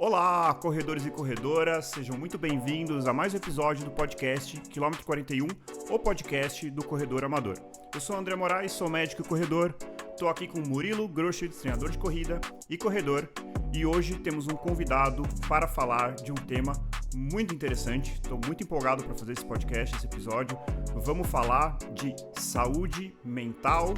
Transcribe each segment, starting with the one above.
Olá, corredores e corredoras, sejam muito bem-vindos a mais um episódio do podcast Quilômetro 41, o podcast do Corredor Amador. Eu sou André Moraes, sou médico e corredor, estou aqui com Murilo Groschwitz, treinador de corrida e corredor, e hoje temos um convidado para falar de um tema muito interessante. Estou muito empolgado para fazer esse podcast, esse episódio. Vamos falar de saúde mental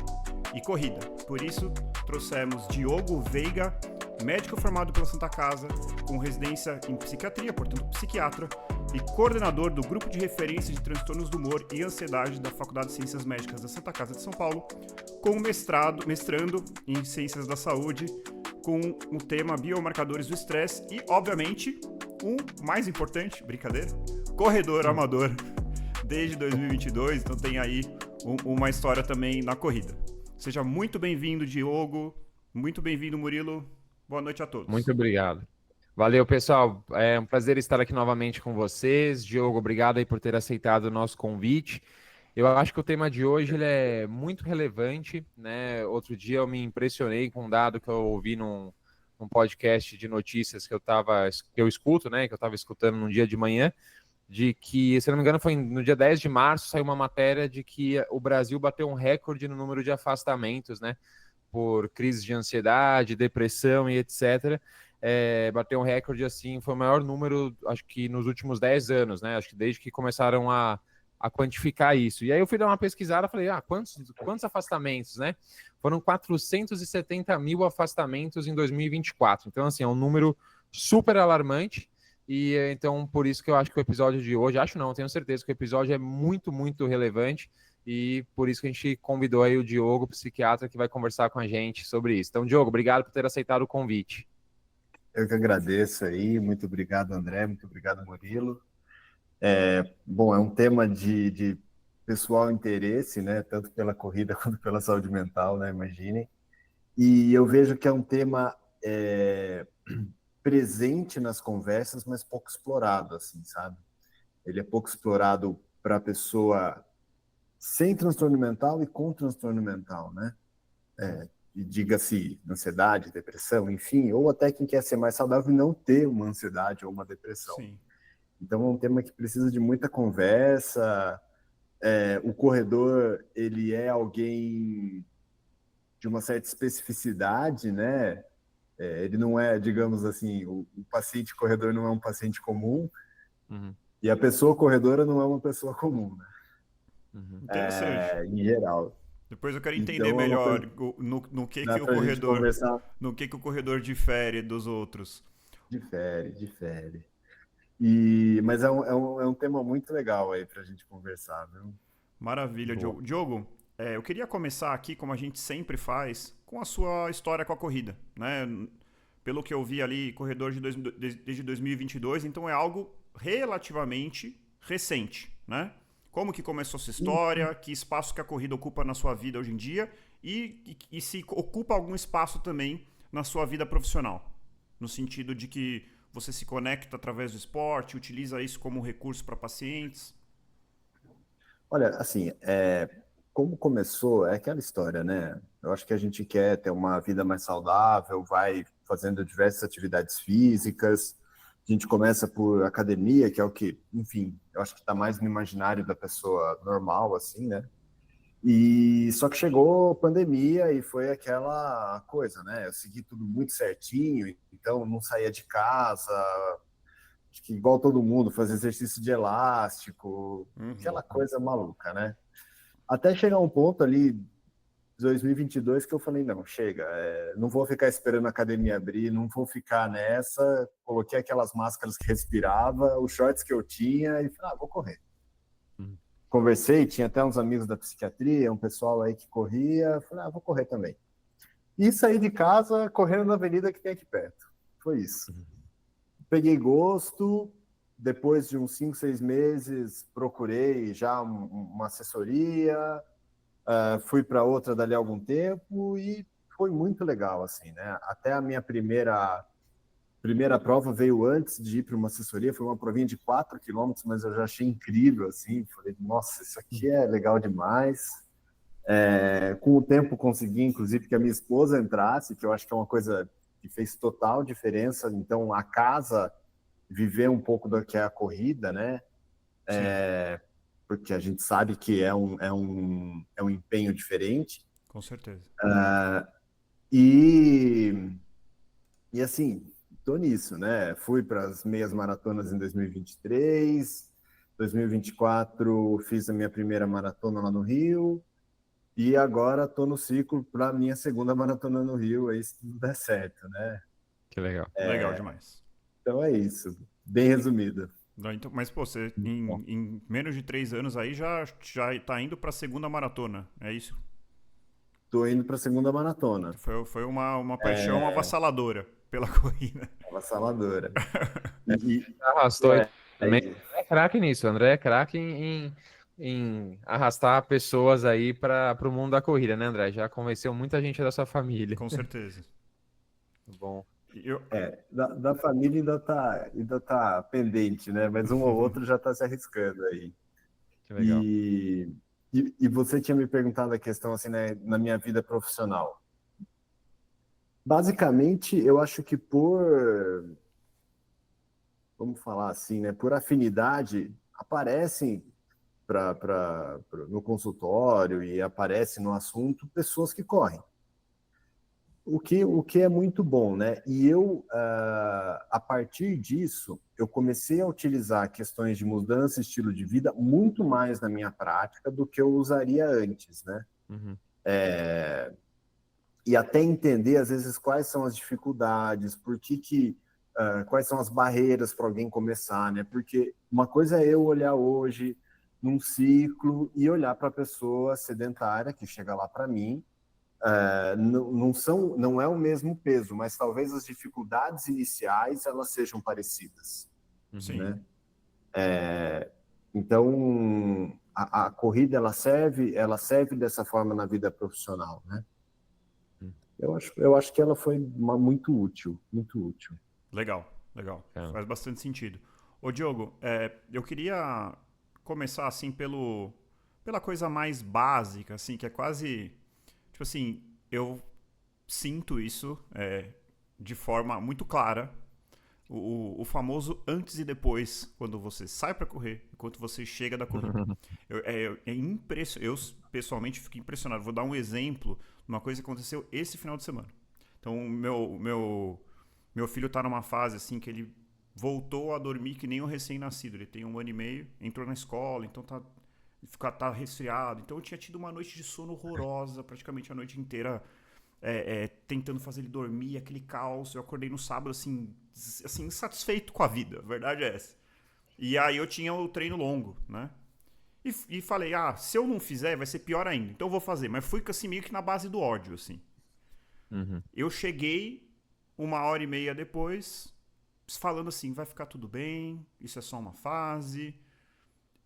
e corrida. Por isso, trouxemos Diogo Veiga, médico formado pela Santa Casa, com residência em psiquiatria, portanto psiquiatra, e coordenador do grupo de referência de transtornos do humor e ansiedade da Faculdade de Ciências Médicas da Santa Casa de São Paulo, com mestrando em Ciências da Saúde, com o tema biomarcadores do estresse e, obviamente, o mais importante, brincadeira, corredor amador desde 2022, então tem aí uma história também na corrida. Seja muito bem-vindo, Diogo, muito bem-vindo, Murilo. Boa noite a todos. Muito obrigado. Valeu, pessoal. É um prazer estar aqui novamente com vocês. Diogo, obrigado aí por ter aceitado o nosso convite. Eu acho que o tema de hoje ele é muito relevante, né? Outro dia eu me impressionei com um dado que eu ouvi num podcast de notícias que eu escuto, né? Que eu estava escutando num dia de manhã, de que, se não me engano, foi no dia 10 de março, saiu uma matéria de que o Brasil bateu um recorde no número de afastamentos, né? Por crise de ansiedade, depressão e etc. Bateu um recorde, assim, foi o maior número, acho que nos últimos 10 anos, né? Acho que desde que começaram a quantificar isso. E aí eu fui dar uma pesquisada, falei, quantos afastamentos, né? Foram 470 mil afastamentos em 2024. Então, assim, é um número super alarmante. E então, por isso que eu acho que o episódio de hoje, tenho certeza que o episódio é muito, muito relevante. E por isso que a gente convidou aí o Diogo, psiquiatra, que vai conversar com a gente sobre isso. Então, Diogo, obrigado por ter aceitado o convite. Eu que agradeço aí, muito obrigado, André, muito obrigado, Murilo. Bom, é um tema de pessoal interesse, né, tanto pela corrida quanto pela saúde mental, né, imaginem. E eu vejo que é um tema presente nas conversas, mas pouco explorado, assim, sabe? Ele é pouco explorado para a pessoa sem transtorno mental e com transtorno mental, né? E diga-se ansiedade, depressão, enfim, ou até quem quer ser mais saudável e não ter uma ansiedade ou uma depressão. Sim. Então é um tema que precisa de muita conversa. O corredor, ele é alguém de uma certa especificidade, né? Ele não é, digamos assim, o paciente corredor não é um paciente comum, e a pessoa corredora não é uma pessoa comum, né? Interessante. Em geral. Depois eu quero entender Então, melhor no que dá o pra gente corredor, conversar. no que o corredor difere dos outros. Difere. Mas é um tema muito legal aí pra gente conversar, viu? Maravilha, Boa. Diogo. Diogo, eu queria começar aqui, como a gente sempre faz, com a sua história com a corrida, né? Pelo que eu vi ali, corredor desde 2022, então é algo relativamente recente, né? Como que começou essa história, que espaço que a corrida ocupa na sua vida hoje em dia e se ocupa algum espaço também na sua vida profissional, no sentido de que você se conecta através do esporte, utiliza isso como recurso para pacientes. Olha, assim, como começou, é aquela história, né? Eu acho que a gente quer ter uma vida mais saudável, vai fazendo diversas atividades físicas. A gente começa por academia, que é o que, enfim, eu acho que está mais no imaginário da pessoa normal, assim, né? E só que chegou a pandemia e foi aquela coisa, né? Eu segui tudo muito certinho, então não saía de casa, acho que igual todo mundo, fazer exercício de elástico, aquela coisa maluca, né? Até chegar um ponto ali, 2022, que eu falei, não, chega, não vou ficar esperando a academia abrir, não vou ficar nessa, coloquei aquelas máscaras que respirava, os shorts que eu tinha e falei, vou correr. Conversei, tinha até uns amigos da psiquiatria, um pessoal aí que corria, falei, vou correr também. E saí de casa correndo na avenida que tem aqui perto. Foi isso. Peguei gosto, depois de uns 5, 6 meses, procurei já uma assessoria, fui para outra dali a algum tempo e foi muito legal, assim, né? Até a minha primeira prova veio antes de ir para uma assessoria, foi uma provinha de 4 quilômetros, mas eu já achei incrível, assim, falei, nossa, isso aqui é legal demais. Com o tempo consegui, inclusive, que a minha esposa entrasse, que eu acho que é uma coisa que fez total diferença. Então, a casa viver um pouco do que é a corrida, né? Porque a gente sabe que é um empenho diferente. Com certeza. E assim, tô nisso, né? Fui para as meias maratonas em 2023, 2024 fiz a minha primeira maratona lá no Rio, e agora tô no ciclo para a minha segunda maratona no Rio, aí se tudo der certo, né? Que legal. Legal demais. Então é isso, bem resumido. Não, então, mas, pô, você em menos de 3 anos aí já tá indo pra segunda maratona, é isso? Tô indo para a segunda maratona, Foi uma paixão avassaladora pela corrida. avassaladora. E, Arrastou aí também. e, André é craque nisso. André é craque em arrastar pessoas aí para o mundo da corrida, né, André? Já convenceu muita gente da sua família. Com certeza. Bom. Eu, da família ainda tá pendente, né? Mas um ou outro já está se arriscando aí. Que legal. E você tinha me perguntado a questão assim, né, na minha vida profissional. Basicamente, eu acho que vamos falar assim, né, por afinidade, aparecem no consultório e aparecem no assunto pessoas que correm. O que é muito bom, né? E eu, a partir disso, eu comecei a utilizar questões de mudança de estilo de vida muito mais na minha prática do que eu usaria antes, né? Uhum. E até entender, às vezes, quais são as dificuldades, quais são as barreiras para alguém começar, né? Porque uma coisa é eu olhar hoje num ciclo e olhar para a pessoa sedentária que chega lá para mim. Não é o mesmo peso, mas talvez as dificuldades iniciais elas sejam parecidas, sim. né? Então a corrida ela serve dessa forma na vida profissional, né? Eu acho que ela foi muito útil, muito útil. Legal. Faz bastante sentido. Ô, Diogo, eu queria começar, assim, pela coisa mais básica, assim, que é quase... Tipo assim, eu sinto isso de forma muito clara. O famoso antes e depois, quando você sai para correr, enquanto você chega da corrida. Eu pessoalmente fico impressionado. Vou dar um exemplo de uma coisa que aconteceu esse final de semana. Então, meu filho tá numa fase assim que ele voltou a dormir que nem um recém-nascido. Ele tem 1 ano e meio, entrou na escola, então tá resfriado. Então eu tinha tido uma noite de sono horrorosa, praticamente a noite inteira tentando fazer ele dormir, aquele caos. Eu acordei no sábado assim insatisfeito com a vida, a verdade é essa. E aí eu tinha o treino longo, né? E falei, se eu não fizer vai ser pior ainda, então eu vou fazer. Mas fui assim meio que na base do ódio, assim. Uhum. Eu cheguei 1h30 depois, falando assim, vai ficar tudo bem, isso é só uma fase.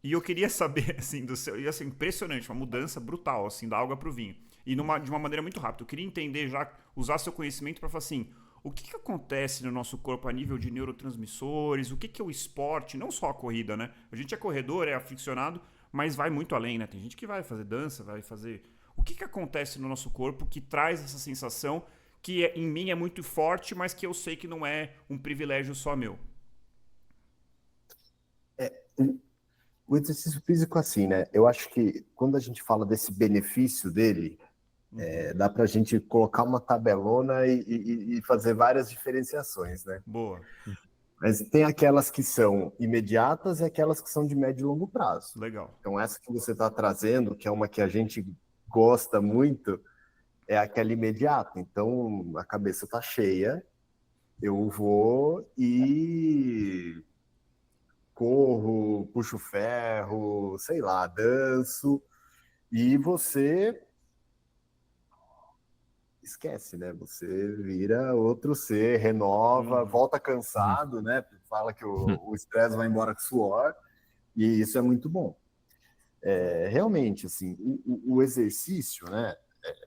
E eu queria saber, assim, e assim, impressionante, uma mudança brutal, assim, da água pro vinho. E de uma maneira muito rápida. Eu queria entender já, usar seu conhecimento para falar assim, o que acontece no nosso corpo a nível de neurotransmissores, o que é o esporte, não só a corrida, né? A gente é corredor, é aficionado, mas vai muito além, né? Tem gente que vai fazer dança, vai fazer... O que acontece no nosso corpo que traz essa sensação que em mim é muito forte, mas que eu sei que não é um privilégio só meu? O exercício físico, assim, né? Eu acho que quando a gente fala desse benefício dele, dá para a gente colocar uma tabelona e fazer várias diferenciações, né? Boa. Mas tem aquelas que são imediatas e aquelas que são de médio e longo prazo. Legal. Então, essa que você está trazendo, que é uma que a gente gosta muito, é aquela imediata. Então, a cabeça está cheia, eu vou e corro, puxo ferro, sei lá, danço, e você esquece, né? Você vira outro ser, renova, volta cansado, né? Fala que o estresse vai embora com suor, e isso é muito bom. Realmente, assim, o exercício, né?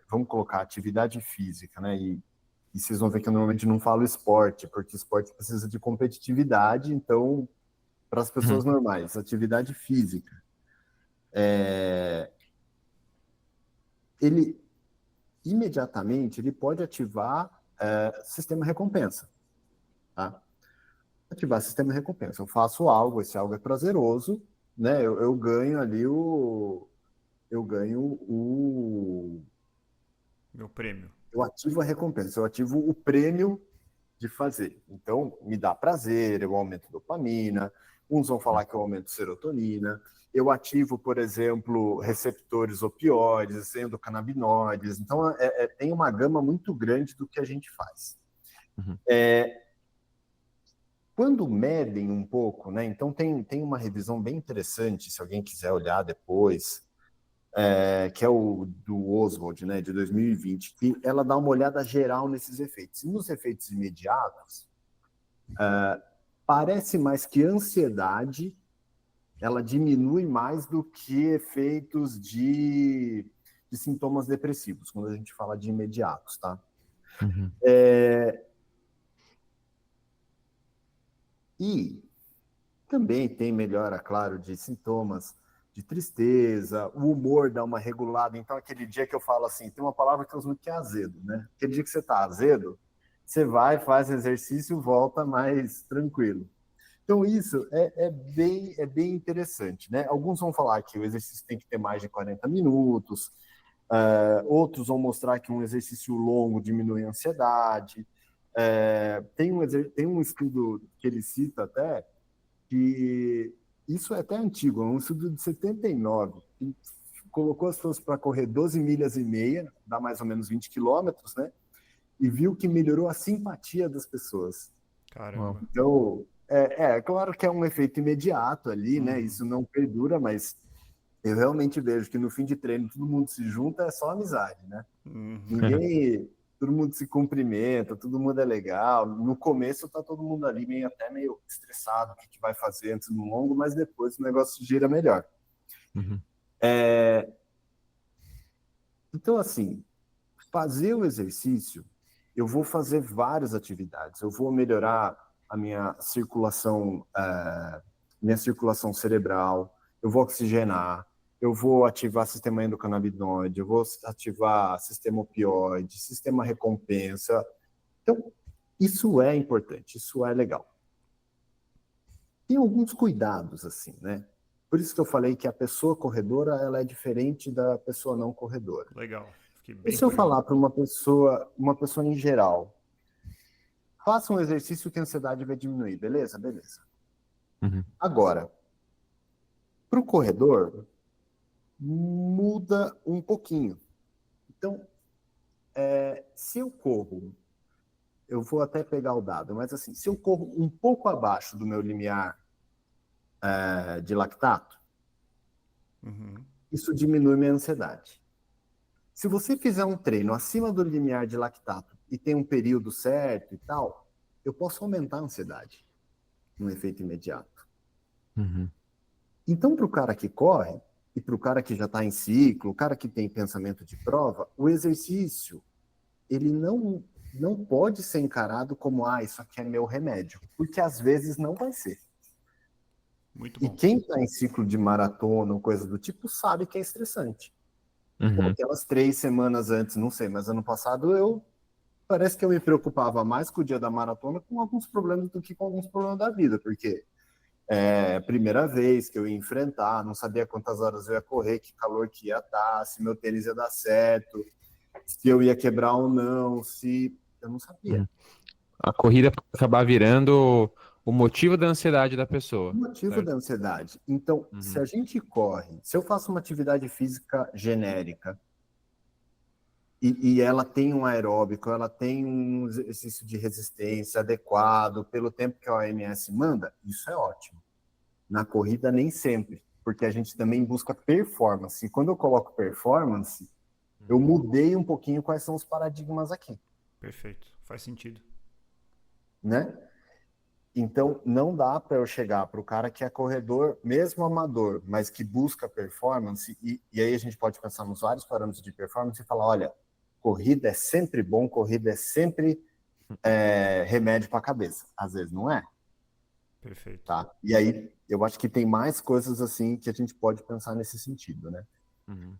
Vamos colocar atividade física, né? E vocês vão ver que eu normalmente não falo esporte, porque esporte precisa de competitividade, então, para as pessoas normais, atividade física. Ele imediatamente ele pode ativar sistema recompensa, tá? Ativar sistema recompensa. Eu faço algo, esse algo é prazeroso, né? Eu ganho ali eu ganho o... Meu prêmio. Eu ativo a recompensa, eu ativo o prêmio de fazer. Então, me dá prazer, eu aumento dopamina, uns vão falar que eu aumento serotonina, eu ativo, por exemplo, receptores opioides, endocannabinoides, então tem uma gama muito grande do que a gente faz. Uhum. Quando medem um pouco, né? Então tem uma revisão bem interessante, se alguém quiser olhar depois, que é o do Oswald, né, de 2020, que ela dá uma olhada geral nesses efeitos. E nos efeitos imediatos, parece mais que a ansiedade ela diminui mais do que efeitos de sintomas depressivos, quando a gente fala de imediatos, tá? Uhum. E também tem melhora, claro, de sintomas de tristeza, o humor dá uma regulada. Então, aquele dia que eu falo assim, tem uma palavra que eu uso muito que é azedo, né? Aquele dia que você tá azedo, você vai, faz exercício, volta mais tranquilo. Então, isso é bem interessante, né? Alguns vão falar que o exercício tem que ter mais de 40 minutos, outros vão mostrar que um exercício longo diminui a ansiedade. Tem um estudo que ele cita até, que isso é até antigo, é um estudo de 79, que colocou as pessoas para correr 12 milhas e meia, dá mais ou menos 20 quilômetros, né? E viu que melhorou a simpatia das pessoas. Caramba. Então, claro que é um efeito imediato ali, né? Isso não perdura, mas eu realmente vejo que no fim de treino todo mundo se junta, é só amizade, né? Todo mundo se cumprimenta, todo mundo é legal. No começo tá todo mundo ali até meio estressado, o que vai fazer antes do longo, mas depois o negócio gira melhor. Uhum. Então, assim, fazer o exercício, eu vou fazer várias atividades. Eu vou melhorar a minha circulação cerebral, eu vou oxigenar, eu vou ativar sistema endocannabinoide, eu vou ativar sistema opioide, sistema recompensa. Então, isso é importante, isso é legal. Tem alguns cuidados, assim, né? Por isso que eu falei que a pessoa corredora ela é diferente da pessoa não corredora. Legal. Fiquei E bem se eu curioso. falar para uma pessoa em geral, faça um exercício que a ansiedade vai diminuir, beleza? Beleza. Uhum. Agora, para o corredor, muda um pouquinho. Então, se eu corro, eu vou até pegar o dado, mas assim, se eu corro um pouco abaixo do meu limiar de lactato, isso diminui minha ansiedade. Se você fizer um treino acima do limiar de lactato e tem um período certo e tal, eu posso aumentar a ansiedade no efeito imediato. Uhum. Então, para o cara que corre e para o cara que já está em ciclo, o cara que tem pensamento de prova, o exercício ele não pode ser encarado como isso aqui é meu remédio, porque às vezes não vai ser. Muito E bom. quem está em ciclo de maratona ou coisa do tipo sabe que é estressante. Pô, Uhum. aquelas 3 semanas antes, não sei, mas ano passado parece que eu me preocupava mais com o dia da maratona com alguns problemas do que com alguns problemas da vida, porque primeira vez que eu ia enfrentar, não sabia quantas horas eu ia correr, que calor que ia estar, se meu tênis ia dar certo, se eu ia quebrar ou não, se... Eu não sabia. Uhum. A corrida pode acabar virando o motivo da ansiedade da O pessoa, motivo certo? da ansiedade. Então, se Uhum. a gente corre, se eu faço uma atividade física genérica e ela tem um aeróbico, ela tem um exercício de resistência adequado pelo tempo que a OMS manda, isso é ótimo. Na corrida, nem sempre, porque a gente também busca performance. E quando eu coloco performance, eu mudei um pouquinho quais são os paradigmas aqui, Perfeito. Faz sentido. né? Então, não dá para eu chegar para o cara que é corredor, mesmo amador, mas que busca performance, e aí a gente pode pensar nos vários parâmetros de performance e falar, olha, corrida é sempre bom, corrida é sempre remédio para a cabeça. Às vezes não é, Perfeito. tá? E aí, eu acho que tem mais coisas assim que a gente pode pensar nesse sentido, né? Uhum.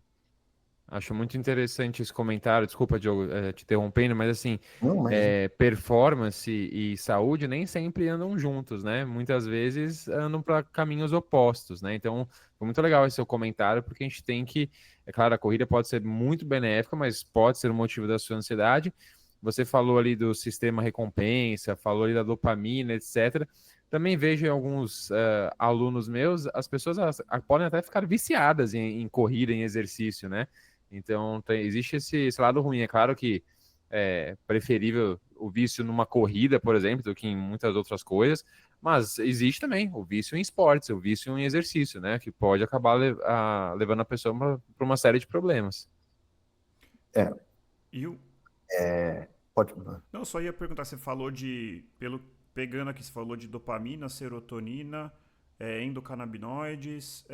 Acho muito interessante esse comentário. Desculpa, Diogo, te interrompendo, mas assim, Não, mas performance e saúde nem sempre andam juntos, né? Muitas vezes andam para caminhos opostos, né? Então, foi muito legal esse seu comentário, porque a gente tem que, é claro, a corrida pode ser muito benéfica, mas pode ser um motivo da sua ansiedade. Você falou ali do sistema recompensa, falou ali da dopamina, etc. Também vejo em alguns alunos meus, as pessoas podem até ficar viciadas em corrida, em exercício, né? Então, existe esse lado ruim. É claro que é preferível o vício numa corrida, por exemplo, do que em muitas outras coisas, mas existe também o vício em esportes, o vício em exercício, né? Que pode acabar levando a pessoa para uma série de problemas. é, E o... pode. Não, só ia perguntar, você falou pegando aqui, você falou de dopamina, serotonina, endocannabinoides,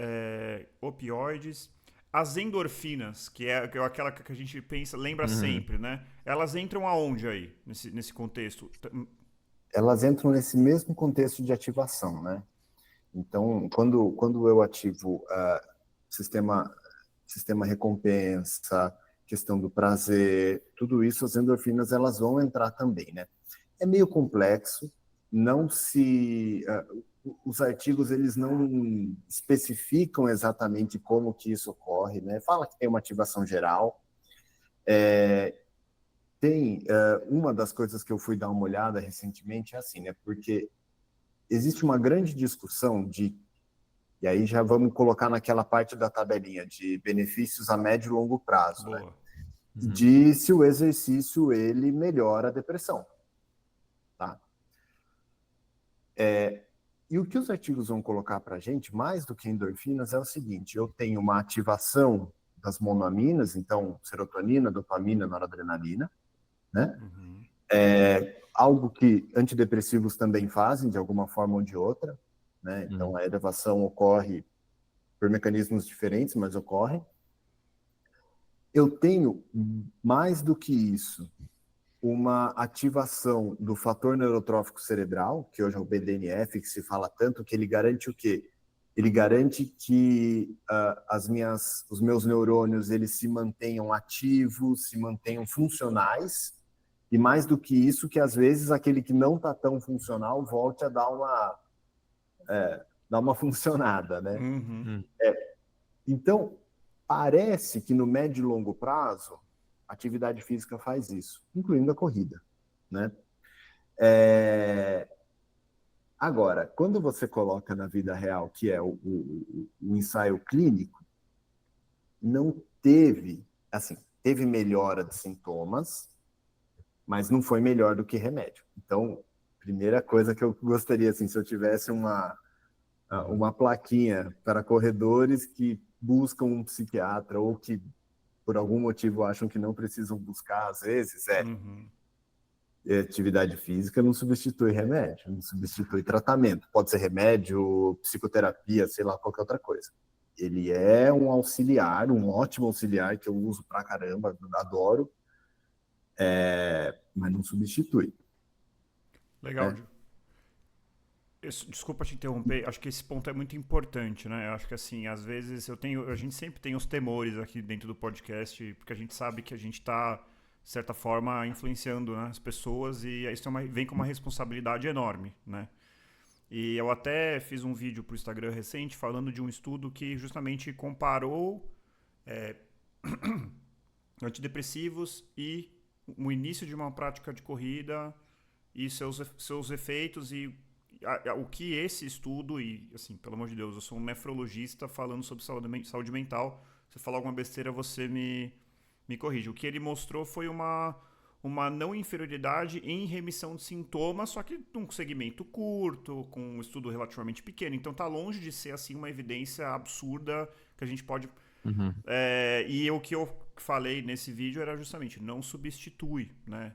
opioides. As endorfinas, que é aquela que a gente pensa, lembra Uhum, sempre, né? Elas entram aonde aí, nesse contexto? Elas entram nesse mesmo contexto de ativação, né? Então, quando eu ativo sistema, sistema recompensa, questão do prazer, tudo isso, as endorfinas elas vão entrar também, né? É meio complexo, não se os artigos eles não especificam exatamente como que isso ocorre, né? Fala que tem uma ativação geral. Tem uma das coisas que eu fui dar uma olhada recentemente é assim, né? Porque existe uma grande discussão e aí já vamos colocar naquela parte da tabelinha de benefícios a médio e longo prazo, né? Boa. uhum, De se o exercício ele melhora a depressão, tá? E o que os artigos vão colocar para a gente, mais do que endorfinas, é o seguinte: eu tenho uma ativação das monoaminas, então serotonina, dopamina, noradrenalina, né? Uhum. Algo que antidepressivos também fazem, de alguma forma ou de outra, né? Então uhum, a elevação ocorre por mecanismos diferentes, mas ocorre. Eu tenho, mais do que isso, uma ativação do fator neurotrófico cerebral, que hoje é o BDNF, que se fala tanto, que ele garante o quê? Ele garante que os meus neurônios eles se mantenham ativos, se mantenham funcionais, e mais do que isso, que às vezes aquele que não está tão funcional volte a dar uma funcionada, né? Uhum. uhum. Então, parece que no médio e longo prazo, a atividade física faz isso, incluindo a corrida, né? Agora, quando você coloca na vida real, que é o ensaio clínico, não teve, assim, teve melhora de sintomas, mas não foi melhor do que remédio. Então, primeira coisa que eu gostaria, assim, se eu tivesse uma plaquinha para corredores que buscam um psiquiatra ou que por algum motivo acham que não precisam buscar, às vezes, Uhum. atividade física não substitui remédio, não substitui tratamento. Pode ser remédio, psicoterapia, sei lá, qualquer outra coisa. Ele é um auxiliar, um ótimo auxiliar que eu uso pra caramba, adoro, mas não substitui, Legal, né? Gil. Desculpa te interromper, acho que esse ponto é muito importante, né? Eu acho que assim, às vezes a gente sempre tem os temores aqui dentro do podcast, porque a gente sabe que a gente está, de certa forma, influenciando, né, as pessoas e isso vem com uma responsabilidade enorme, né? E eu até fiz um vídeo para o Instagram recente falando de um estudo que justamente comparou antidepressivos e o início de uma prática de corrida e seus efeitos e o que esse estudo, e assim, pelo amor de Deus, eu sou um nefrologista falando sobre saúde mental, se eu falar alguma besteira você me corrige. O que ele mostrou foi uma não inferioridade em remissão de sintomas, só que num segmento curto, com um estudo relativamente pequeno. Então tá longe de ser assim uma evidência absurda que a gente pode... Uhum. E o que eu falei nesse vídeo era justamente, não substitui, né?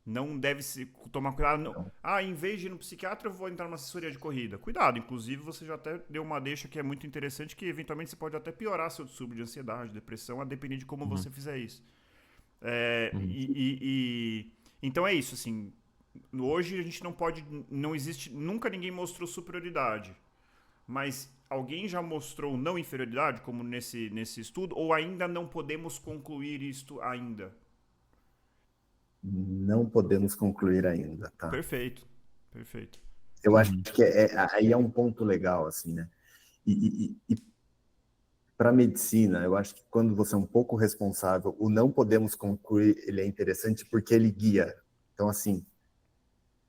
Não deve se tomar cuidado. Não. Em vez de ir no psiquiatra, eu vou entrar numa assessoria de corrida. Cuidado, inclusive você já até deu uma deixa que é muito interessante, que eventualmente você pode até piorar seu distúrbio de ansiedade, depressão, a depender de como Uhum. você fizer isso. Uhum. Então é isso, assim. Hoje a gente não pode. Não existe. Nunca ninguém mostrou superioridade. Mas alguém já mostrou não inferioridade, como nesse estudo, ou ainda não podemos concluir isto ainda? Não podemos concluir ainda, tá? Perfeito, perfeito. Eu acho que aí é um ponto legal, assim, né? E para a medicina, eu acho que quando você é um pouco responsável, o não podemos concluir, ele é interessante porque ele guia. Então, assim,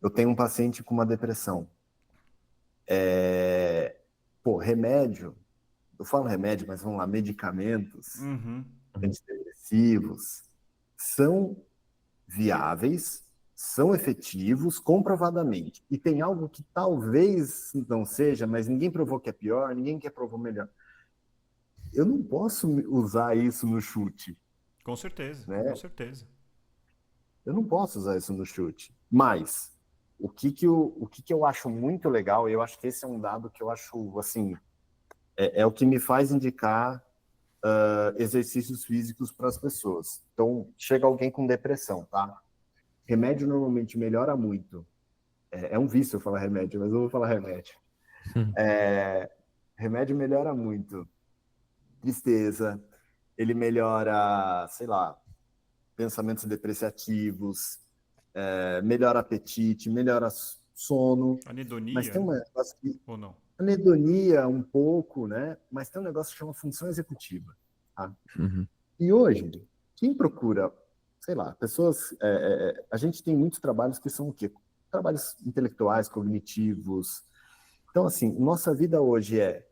eu tenho um paciente com uma depressão. Remédio, eu falo remédio, mas vamos lá, medicamentos Uhum. antidepressivos são viáveis, são efetivos comprovadamente. E tem algo que talvez não seja, mas ninguém provou que é pior, ninguém quer provar melhor. Eu não posso usar isso no chute, Com certeza, né? com certeza. Eu não posso usar isso no chute. Mas o que eu acho muito legal, e eu acho que esse é um dado que eu acho assim, é o que me faz indicar exercícios físicos para as pessoas. Então, chega alguém com depressão, tá? Remédio normalmente melhora muito. É um vício eu falar remédio, mas eu vou falar remédio. Remédio melhora muito. Tristeza, ele melhora, sei lá, pensamentos depreciativos, melhora apetite, melhora sono. Mas Anedonia, tem um né? negócio que Ou não? anedonia um pouco, né? Mas tem um negócio que chama função executiva. Tá? Uhum. E hoje, quem procura, sei lá, pessoas. A gente tem muitos trabalhos que são o quê? Trabalhos intelectuais, cognitivos. Então, assim, nossa vida hoje é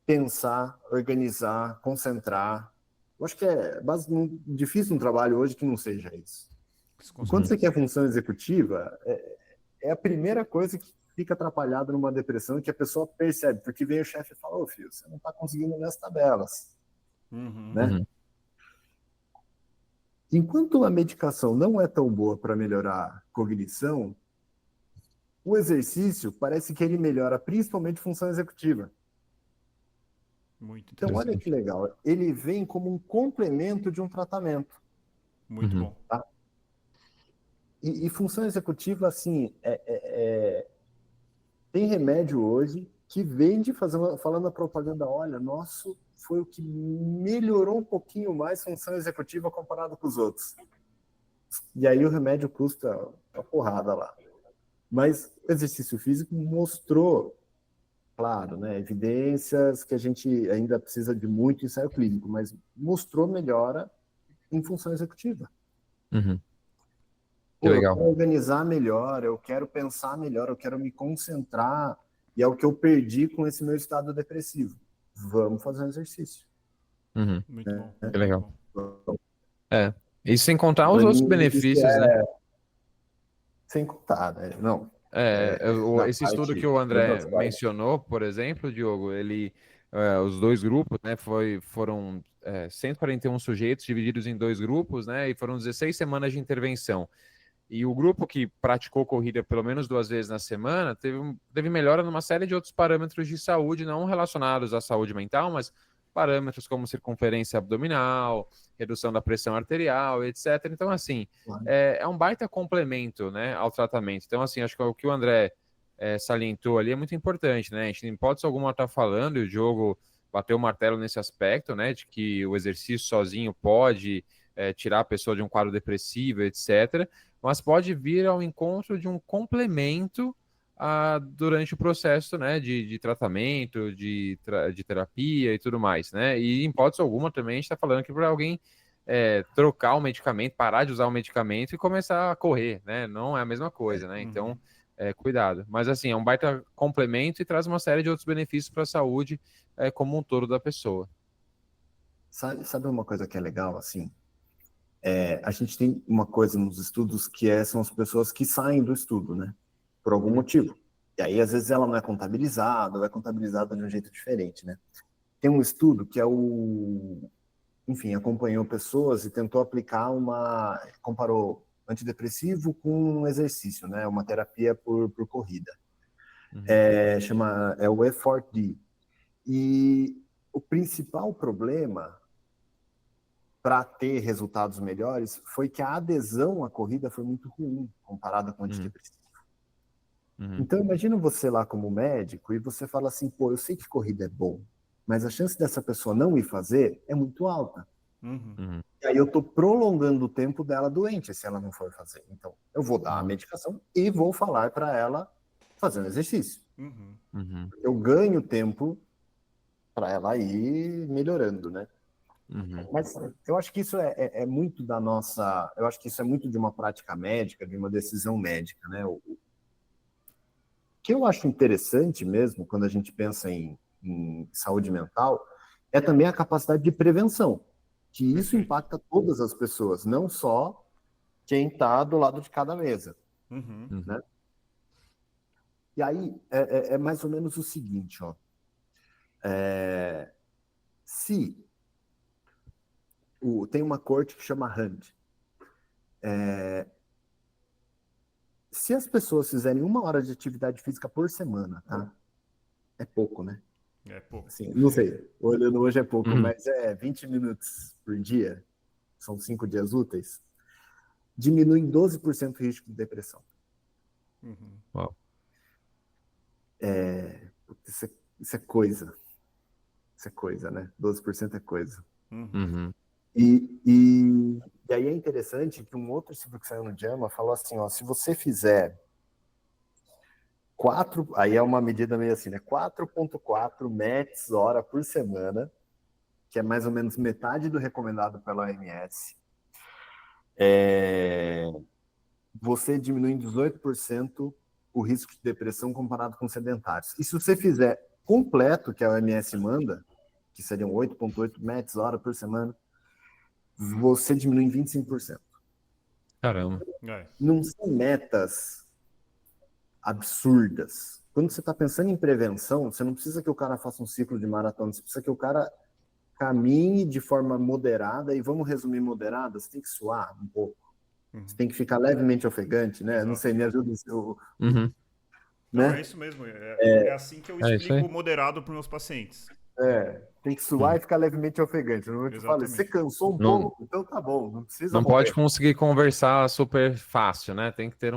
pensar, organizar, concentrar. Eu acho que é difícil um trabalho hoje que não seja isso. Com Quando você certeza. quer função executiva, é a primeira coisa que fica atrapalhada numa depressão que a pessoa percebe, porque vem o chefe e fala, ô filho, você não está conseguindo ler as tabelas, Uhum. né? Uhum. Enquanto a medicação não é tão boa para melhorar a cognição, o exercício parece que ele melhora principalmente função executiva. Muito Então, olha interessante. que legal, ele vem como um complemento de um tratamento. Muito Uhum. bom. Tá? E função executiva, assim, tem remédio hoje que vende falando a propaganda, olha, nosso foi o que melhorou um pouquinho mais função executiva comparado com os outros. E aí o remédio custa uma porrada lá. Mas o exercício físico mostrou, claro, né, evidências que a gente ainda precisa de muito ensaio clínico, mas mostrou melhora em função executiva. Uhum. Que Pô, eu legal. quero organizar melhor, eu quero pensar melhor, eu quero me concentrar, e é o que eu perdi com esse meu estado depressivo. Vamos fazer um exercício. Uhum. Muito bom. Que Muito legal. bom. É. E sem contar os Para outros mim, isso benefícios, né? sem contar, né? Não, na Esse estudo que parte, o todas André as partes. mencionou, por exemplo, Diogo, os dois grupos, né, foram 141 sujeitos divididos em dois grupos, né, e foram 16 semanas de intervenção. E o grupo que praticou corrida pelo menos 2 vezes na semana teve melhora numa série de outros parâmetros de saúde, não relacionados à saúde mental, mas parâmetros como circunferência abdominal, redução da pressão arterial, etc. Então, assim, é um baita complemento, né, ao tratamento. Então, assim, acho que o que o André salientou ali é muito importante, né? A gente, em hipótese alguma, está falando, e o Diogo bateu o martelo nesse aspecto, né, de que o exercício sozinho pode tirar a pessoa de um quadro depressivo, etc., mas pode vir ao encontro de um complemento durante o processo, né, de tratamento, de terapia e tudo mais, né? E em hipótese alguma também a gente está falando que para alguém trocar o medicamento, parar de usar o medicamento e começar a correr, né? Não é a mesma coisa, né? Então, cuidado. Mas assim, é um baita complemento e traz uma série de outros benefícios para a saúde como um todo da pessoa. Sabe uma coisa que é legal, assim? A gente tem uma coisa nos estudos que são as pessoas que saem do estudo, né? Por algum motivo. E aí, às vezes, ela não é contabilizada, ou é contabilizada de um jeito diferente, né? Tem um estudo que enfim, acompanhou pessoas e tentou aplicar comparou antidepressivo com um exercício, né? Uma terapia por corrida. É o E4D. E o principal problema para ter resultados melhores foi que a adesão à corrida foi muito ruim comparada com o antidepressivo. Então, imagina você lá como médico e você fala assim, pô, eu sei que corrida é bom, mas a chance dessa pessoa não ir fazer é muito alta. E aí eu tô prolongando o tempo dela doente se ela não for fazer. Então, eu vou dar a medicação e vou falar para ela fazer um exercício. Eu ganho tempo para ela ir melhorando, né? Mas eu acho que isso é muito da nossa... Eu acho que isso é muito de uma prática médica, de uma decisão médica, né? O que eu acho interessante mesmo, quando a gente pensa em saúde mental, é também a capacidade de prevenção, que isso impacta todas as pessoas, não só quem está do lado de cada mesa, né? E aí é mais ou menos o seguinte, ó. Se tem uma corte que chama RAND. Se as pessoas fizerem 1 hora de atividade física por semana, tá? É pouco, né? É pouco. Assim, não sei, olhando hoje é pouco, mas 20 minutos por dia, são 5 dias úteis, diminui em 12% o risco de depressão. Uau. Isso é coisa. Isso é coisa, né? 12% é coisa. E aí é interessante que um outro livro que saiu no JAMA falou assim, ó, se você fizer 4, aí é uma medida meio assim, né? 4,4 METs hora por semana, que é mais ou menos metade do recomendado pela OMS, você diminui em 18% o risco de depressão comparado com sedentários. E se você fizer completo, que a OMS manda, que seriam 8,8 METs hora por semana, você diminui em 25%. Caramba. Não são metas absurdas. Quando você está pensando em prevenção, você não precisa que o cara faça um ciclo de maratona, você precisa que o cara caminhe de forma moderada, e vamos resumir moderada, você tem que suar um pouco. Você tem que ficar levemente ofegante, né? Exato. Não sei, me ajuda. Não, Né? é isso mesmo. É assim que eu explico moderado para os meus pacientes. Tem que suar e ficar levemente ofegante. Eu te falei, você cansou um pouco? Então tá bom, não precisa Não morrer. pode conseguir conversar super fácil, né? Tem que ter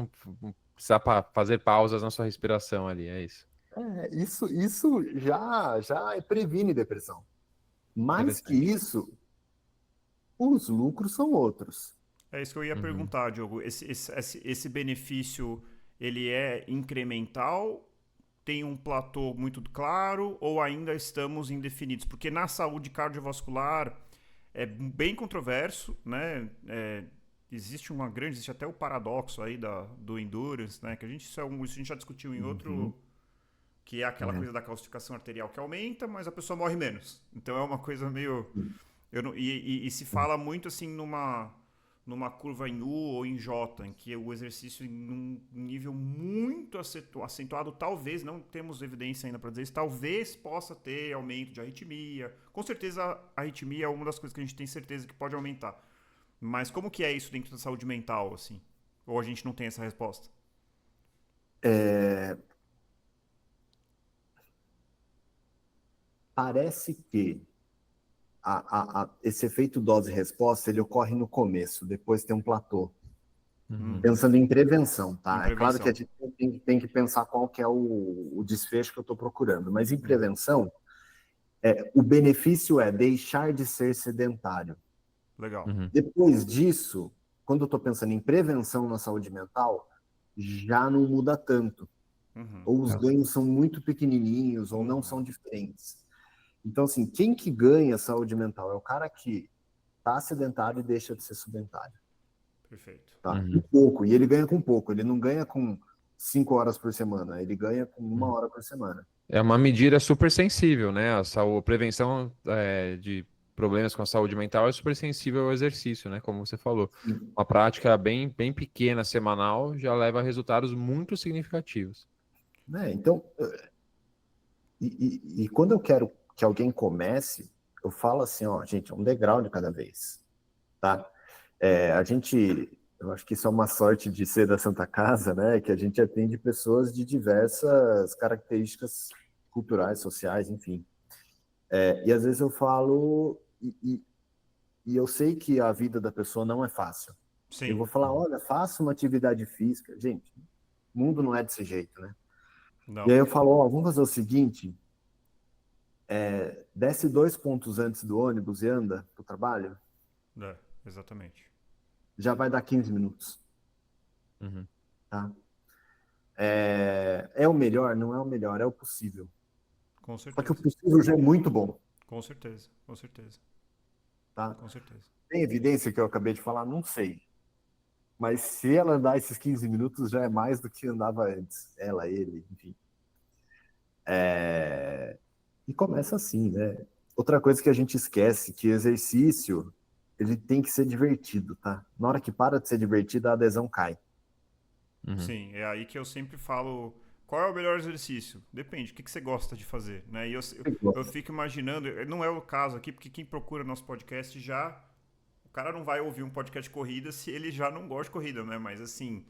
precisar fazer pausas na sua respiração ali, é isso. Isso já previne depressão. Mais que isso, os lucros são outros. É isso que eu ia perguntar, Diogo. Esse benefício, ele é incremental? Tem um platô muito claro ou ainda estamos indefinidos? Porque na saúde cardiovascular é bem controverso, né? Existe até o paradoxo aí do endurance, né? Que isso a gente já discutiu em outro, que é aquela coisa da calcificação arterial que aumenta, mas a pessoa morre menos. Então é uma coisa meio... E se fala muito assim numa curva em U ou em J, em que o exercício em um nível muito acentuado, talvez, não temos evidência ainda para dizer isso, talvez possa ter aumento de arritmia. Com certeza a arritmia é uma das coisas que a gente tem certeza que pode aumentar. Mas como que é isso dentro da saúde mental, assim? Ou a gente não tem essa resposta? Parece que esse efeito dose-resposta ele ocorre no começo, depois tem um platô. Pensando em prevenção, tá? É claro que a gente tem que pensar qual que é o desfecho que eu estou procurando, mas em prevenção, o benefício é deixar de ser sedentário. Legal. Depois disso, quando eu estou pensando em prevenção na saúde mental, já não muda tanto. Ou os ganhos são muito pequenininhos, ou não são diferentes. Então, assim, quem que ganha saúde mental? É o cara que está sedentário e deixa de ser sedentário. Perfeito. Tá? Um pouco, e ele ganha com pouco. Ele não ganha com 5 horas por semana, ele ganha com 1 hora por semana. É uma medida super sensível, né? A prevenção de problemas com a saúde mental é super sensível ao exercício, né? Como você falou. Uma prática bem pequena, semanal, já leva a resultados muito significativos. Então, e quando eu quero que alguém comece, eu falo assim, ó, gente, é um degrau de cada vez, tá? Eu acho que isso é uma sorte de ser da Santa Casa, né? Que a gente atende pessoas de diversas características culturais, sociais, enfim. E às vezes eu falo, e eu sei que a vida da pessoa não é fácil. Sim. Eu vou falar, olha, faça uma atividade física. Gente, O mundo não é desse jeito, né? Não. E aí eu falo, ó, vamos fazer o seguinte, desce 2 pontos antes do ônibus e anda pro trabalho, Exatamente. já vai dar 15 minutos, Uhum. tá? É o melhor? Não é o melhor, é o possível. Com Só que o certeza. possível já é muito bom, Com certeza. Com certeza. tá? Com certeza. Tem evidência que eu acabei de falar? Não sei. Mas se ela andar esses 15 minutos, já é mais do que andava antes. Ela, ele, enfim. E começa assim, né? Outra coisa que a gente esquece, que exercício, ele tem que ser divertido, tá? Na hora que para de ser divertido, a adesão cai. Uhum. Sim, é aí que eu sempre falo, qual é o melhor exercício? Depende, o que você gosta de fazer, né? E eu fico imaginando, não é o caso aqui, porque quem procura nosso podcast já, o cara não vai ouvir um podcast de corrida se ele já não gosta de corrida, né? Mas assim,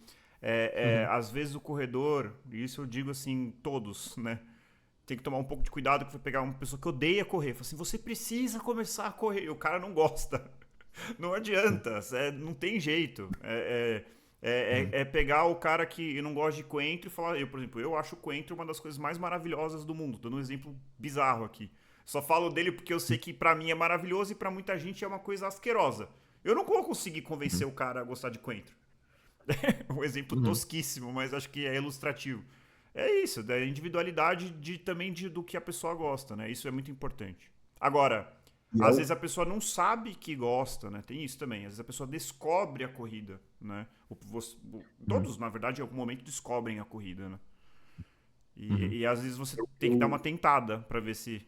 às vezes o corredor, isso eu digo assim, todos, né? Tem que tomar um pouco de cuidado que vai pegar uma pessoa que odeia correr. Fala assim, você precisa começar a correr. E o cara não gosta. Não adianta, não tem jeito. É pegar o cara que não gosta de coentro e falar. Eu, por exemplo, eu acho o coentro uma das coisas mais maravilhosas do mundo. Dando um exemplo bizarro aqui. Só falo dele porque eu sei que pra mim é maravilhoso e pra muita gente é uma coisa asquerosa. Eu não vou conseguir convencer o cara a gostar de coentro. Um exemplo Uhum. tosquíssimo, mas acho que é ilustrativo. É isso, da individualidade também do que a pessoa gosta, né? Isso é muito importante. Agora, E às vezes a pessoa não sabe que gosta, né? Tem isso também. Às vezes a pessoa descobre a corrida, né? Todos, na verdade, em algum momento descobrem a corrida, né? Uhum. E às vezes você tem que dar uma tentada pra ver se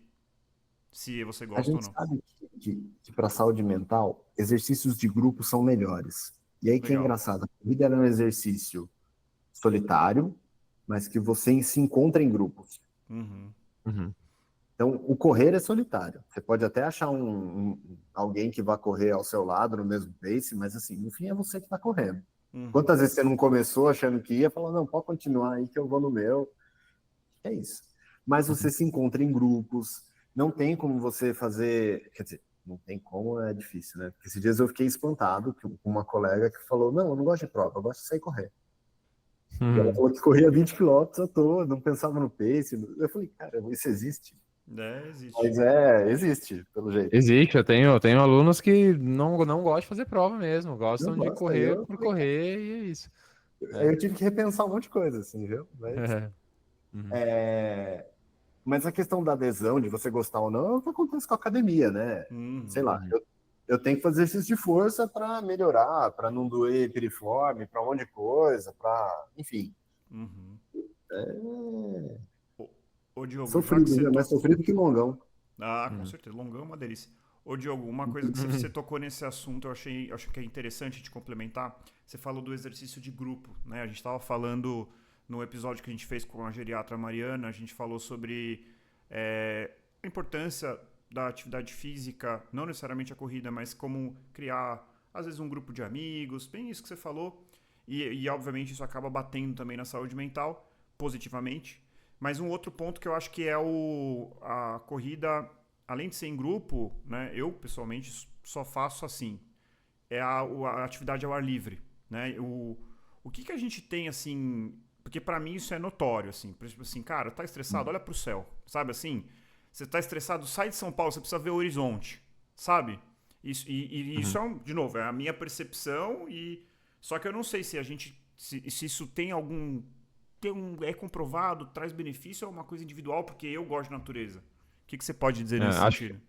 você a gosta ou gente não. sabe que para a saúde mental, exercícios de grupo são melhores. E aí que é Legal. engraçado, a corrida era um exercício solitário, mas que você se encontra em grupos. Uhum. Uhum. Então, o correr é solitário. Você pode até achar alguém que vá correr ao seu lado no mesmo pace, mas assim, no fim é você que está correndo. Uhum. Quantas vezes você não começou achando que ia, falou, não, pode continuar aí que eu vou no meu. É isso. Mas você se encontra em grupos, não tem como você fazer, quer dizer, não tem como, é difícil, né? Porque esses dias eu fiquei espantado com uma colega que falou, não, eu não gosto de prova, eu gosto de sair correr. E ela Uhum. falou que corria 20 quilômetros à toa, não pensava no pace. Eu falei, cara, isso existe? Existe. Mas existe, pelo jeito. Existe, eu tenho alunos que não gostam de fazer prova mesmo, Não gostam de gosta. Aí correr eu por falei, cara, correr e é isso. aí É. eu tive que repensar um monte de coisa, assim, viu? Uhum. Mas a questão da adesão, de você gostar ou não, é o que acontece com a academia, né? Sei Uhum. lá, Uhum. eu tenho que fazer exercício de força para melhorar, para não doer piriforme, para um monte de coisa, para. Enfim. Uhum. É Ô, ô, Diogo, já que sofrido, você viu? Mais tocou. sofrido que longão. Ah, com Uhum. certeza. Longão é uma delícia. Ô, Diogo, uma coisa que você Uhum. tocou nesse assunto, acho que é interessante te complementar. Você falou do exercício de grupo, né? A gente estava falando no episódio que a gente fez com a geriatra Mariana, a gente falou sobre a importância da atividade física, não necessariamente a corrida, mas como criar, às vezes, um grupo de amigos, bem isso que você falou. Obviamente, isso acaba batendo também na saúde mental, positivamente. Mas um outro ponto que eu acho que é a corrida, além de ser em grupo, né? Eu, pessoalmente, só faço assim. É a atividade ao ar livre, né? O que a gente tem, assim... Porque pra mim isso é notório, assim. Por exemplo, assim, cara, tá estressado? Olha pro céu, sabe assim? Você tá estressado, sai de São Paulo, você precisa ver o horizonte, sabe? Isso Uhum. de novo, é a minha percepção só que eu não sei se a gente... Se isso tem algum é comprovado, traz benefício ou é uma coisa individual, porque eu gosto de natureza? O que você pode dizer É, nesse acho, sentido?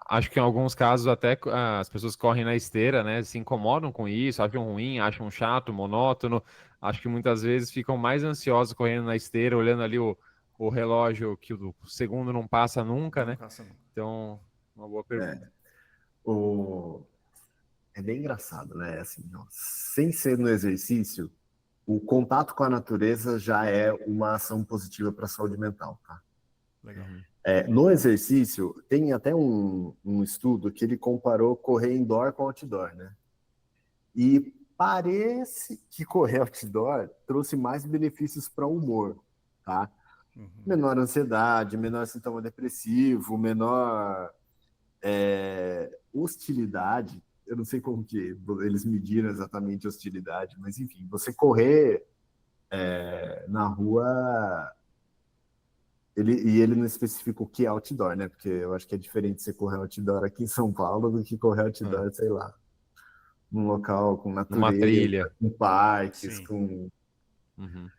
acho que em alguns casos até as pessoas correm na esteira, né? Se incomodam com isso, acham ruim, acham chato, monótono. Acho que muitas vezes ficam mais ansiosos correndo na esteira, olhando ali o relógio, que o segundo não passa nunca, Não né? caça nunca. Então, uma boa É, pergunta. o... é bem engraçado, né? Assim, ó, sem ser no exercício, o contato com a natureza já é uma ação positiva para a saúde mental, tá? Legal. No exercício, tem até um estudo que ele comparou correr indoor com outdoor, né? E parece que correr outdoor trouxe mais benefícios para o humor, tá? Uhum. Menor ansiedade, menor sintoma depressivo, menor hostilidade. Eu não sei como que eles mediram exatamente hostilidade, mas enfim, você correr na rua, ele não especifica o que é outdoor, né? Porque eu acho que é diferente você correr outdoor aqui em São Paulo do que correr Ah, outdoor, sei lá, num local com numa natureza, trilha. com parques, Sim. com... Uhum.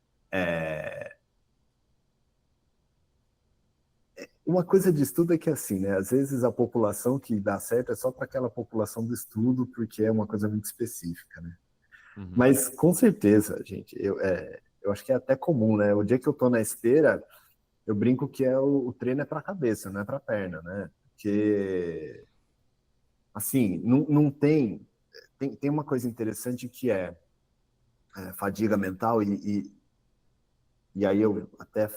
Uma coisa de estudo é que assim, né? Às vezes a população que dá certo é só para aquela população do estudo, porque é uma coisa muito específica, né? Uhum. Mas com certeza, gente, eu acho que é até comum, né? O dia que eu tô na esteira, eu brinco que o treino é para a cabeça, não é para a perna, né? Porque, assim, não tem uma coisa interessante que é fadiga mental, e aí eu até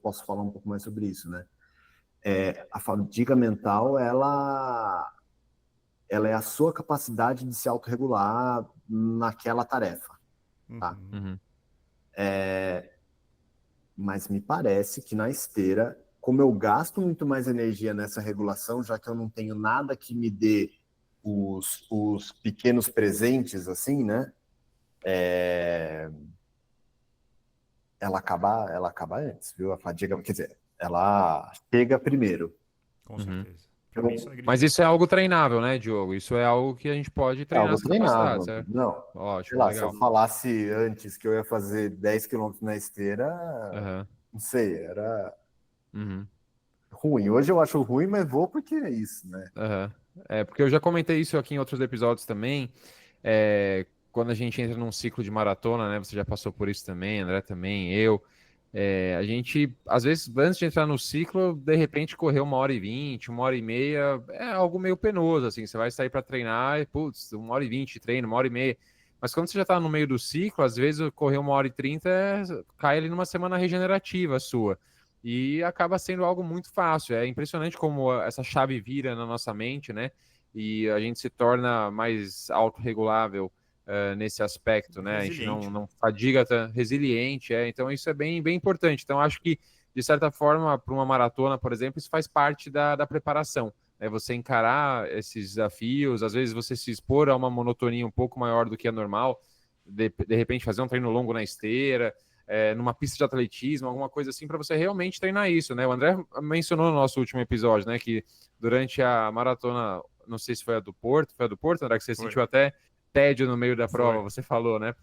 posso falar um pouco mais sobre isso, né? A fadiga mental, ela é a sua capacidade de se autorregular naquela tarefa, tá? Uhum. Uhum. Mas me parece que na esteira, como eu gasto muito mais energia nessa regulação, já que eu não tenho nada que me dê os pequenos presentes, assim, né? Ela acaba antes, viu? A fadiga, quer dizer, ela chega primeiro. Com Uhum. certeza. Pra mim Então, segue de Mas jeito. isso é algo treinável, né, Diogo? Isso é algo que a gente pode é treinar algo essa capacidade, treinável. certo? Não, sei Ótimo, lá, se eu legal. falasse antes que eu ia fazer 10 quilômetros na esteira, Aham. não sei, era Uhum. ruim. Hoje eu acho ruim, mas vou porque é isso, né? Aham. É, porque eu já comentei isso aqui em outros episódios também. Quando a gente entra num ciclo de maratona, né? Você já passou por isso também, André também, eu. A gente, às vezes, antes de entrar no ciclo, de repente correr 1h20, 1h30, é algo meio penoso, assim. Você vai sair para treinar e, putz, 1h20 treino, 1h30. Mas quando você já está no meio do ciclo, às vezes correr 1h30 cai ali numa semana regenerativa sua. E acaba sendo algo muito fácil. É impressionante como essa chave vira na nossa mente, né? E a gente se torna mais autorregulável nesse aspecto, né? A gente Resiliente, né? não fadiga, resiliente, então isso é bem, bem importante. Então, acho que, de certa forma, para uma maratona, por exemplo, isso faz parte da preparação. É você encarar esses desafios, às vezes você se expor a uma monotonia um pouco maior do que é normal, de repente fazer um treino longo na esteira, numa pista de atletismo, alguma coisa assim, para você realmente treinar isso, né? O André mencionou no nosso último episódio, né, que durante a maratona, não sei se foi a do Porto, André, que você Foi. sentiu até tédio no meio da prova, Foi. você falou, né?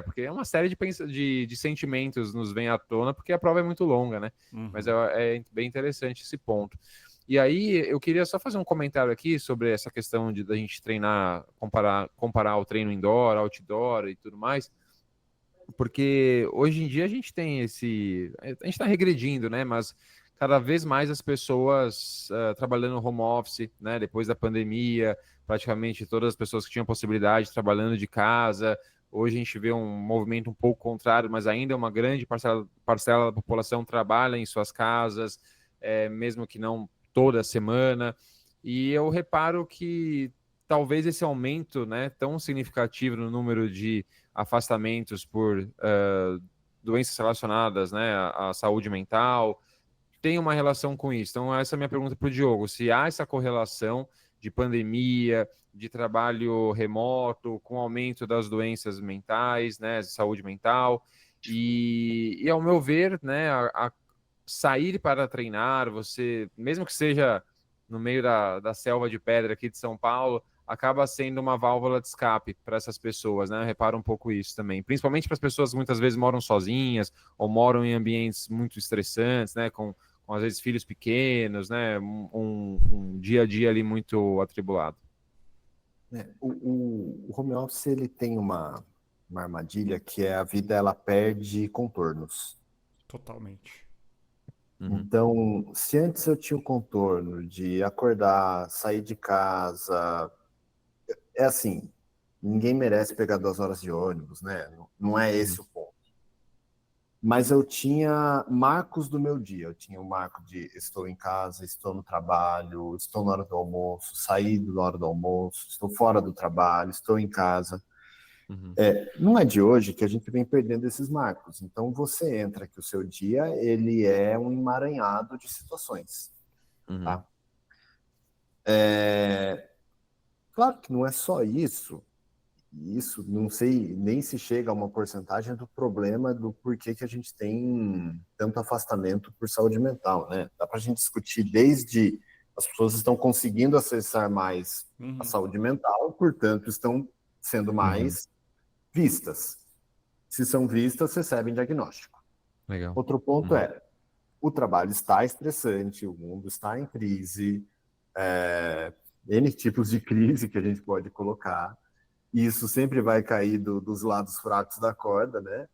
Porque é uma série de sentimentos nos vem à tona, porque a prova é muito longa, né? Mas Uhum. é bem interessante esse ponto. E aí, eu queria só fazer um comentário aqui sobre essa questão da gente treinar, comparar o treino indoor, outdoor e tudo mais, porque hoje em dia a gente tem esse. A gente está regredindo, né? Mas cada vez mais as pessoas trabalhando home office, né? Depois da pandemia, praticamente todas as pessoas que tinham possibilidade trabalhando de casa. Hoje a gente vê um movimento um pouco contrário, mas ainda uma grande parcela da população trabalha em suas casas, mesmo que não toda semana. E eu reparo que talvez esse aumento, né, tão significativo no número de afastamentos por doenças relacionadas, né, à saúde mental, tem uma relação com isso. Então, essa é a minha pergunta para o Diogo: se há essa correlação de pandemia, de trabalho remoto, com aumento das doenças mentais, né, saúde mental, e ao meu ver, né, a sair para treinar, você, mesmo que seja no meio da selva de pedra aqui de São Paulo, acaba sendo uma válvula de escape para essas pessoas, né? Repara um pouco isso também, principalmente para as pessoas que muitas vezes moram sozinhas ou moram em ambientes muito estressantes, né? Com às vezes filhos pequenos, né? Um dia a dia ali muito atribulado. O home office ele tem uma armadilha que é a vida ela perde contornos. Totalmente. Uhum, Então, se antes eu tinha o contorno de acordar, sair de casa, é assim, ninguém merece pegar 2 horas de ônibus, né? Não é uhum, esse o ponto. Mas eu tinha marcos do meu dia. Eu tinha o marco de estou em casa, estou no trabalho, estou na hora do almoço, saí na hora do almoço, estou fora do trabalho, estou em casa. uhum, Não é de hoje que a gente vem perdendo esses marcos. Então você entra que o seu dia ele é um emaranhado de situações, uhum, tá? Claro que não é só isso. isso não sei nem se chega a uma porcentagem do problema do porquê que a gente tem tanto afastamento por saúde mental, né? Dá para a gente discutir desde as pessoas estão conseguindo acessar mais a saúde mental, portanto, estão sendo mais vistas. Se são vistas, recebem diagnóstico. Legal. Outro ponto é, o trabalho está estressante, o mundo está em crise, N tipos de crise que a gente pode colocar, e isso sempre vai cair dos lados fracos da corda, né?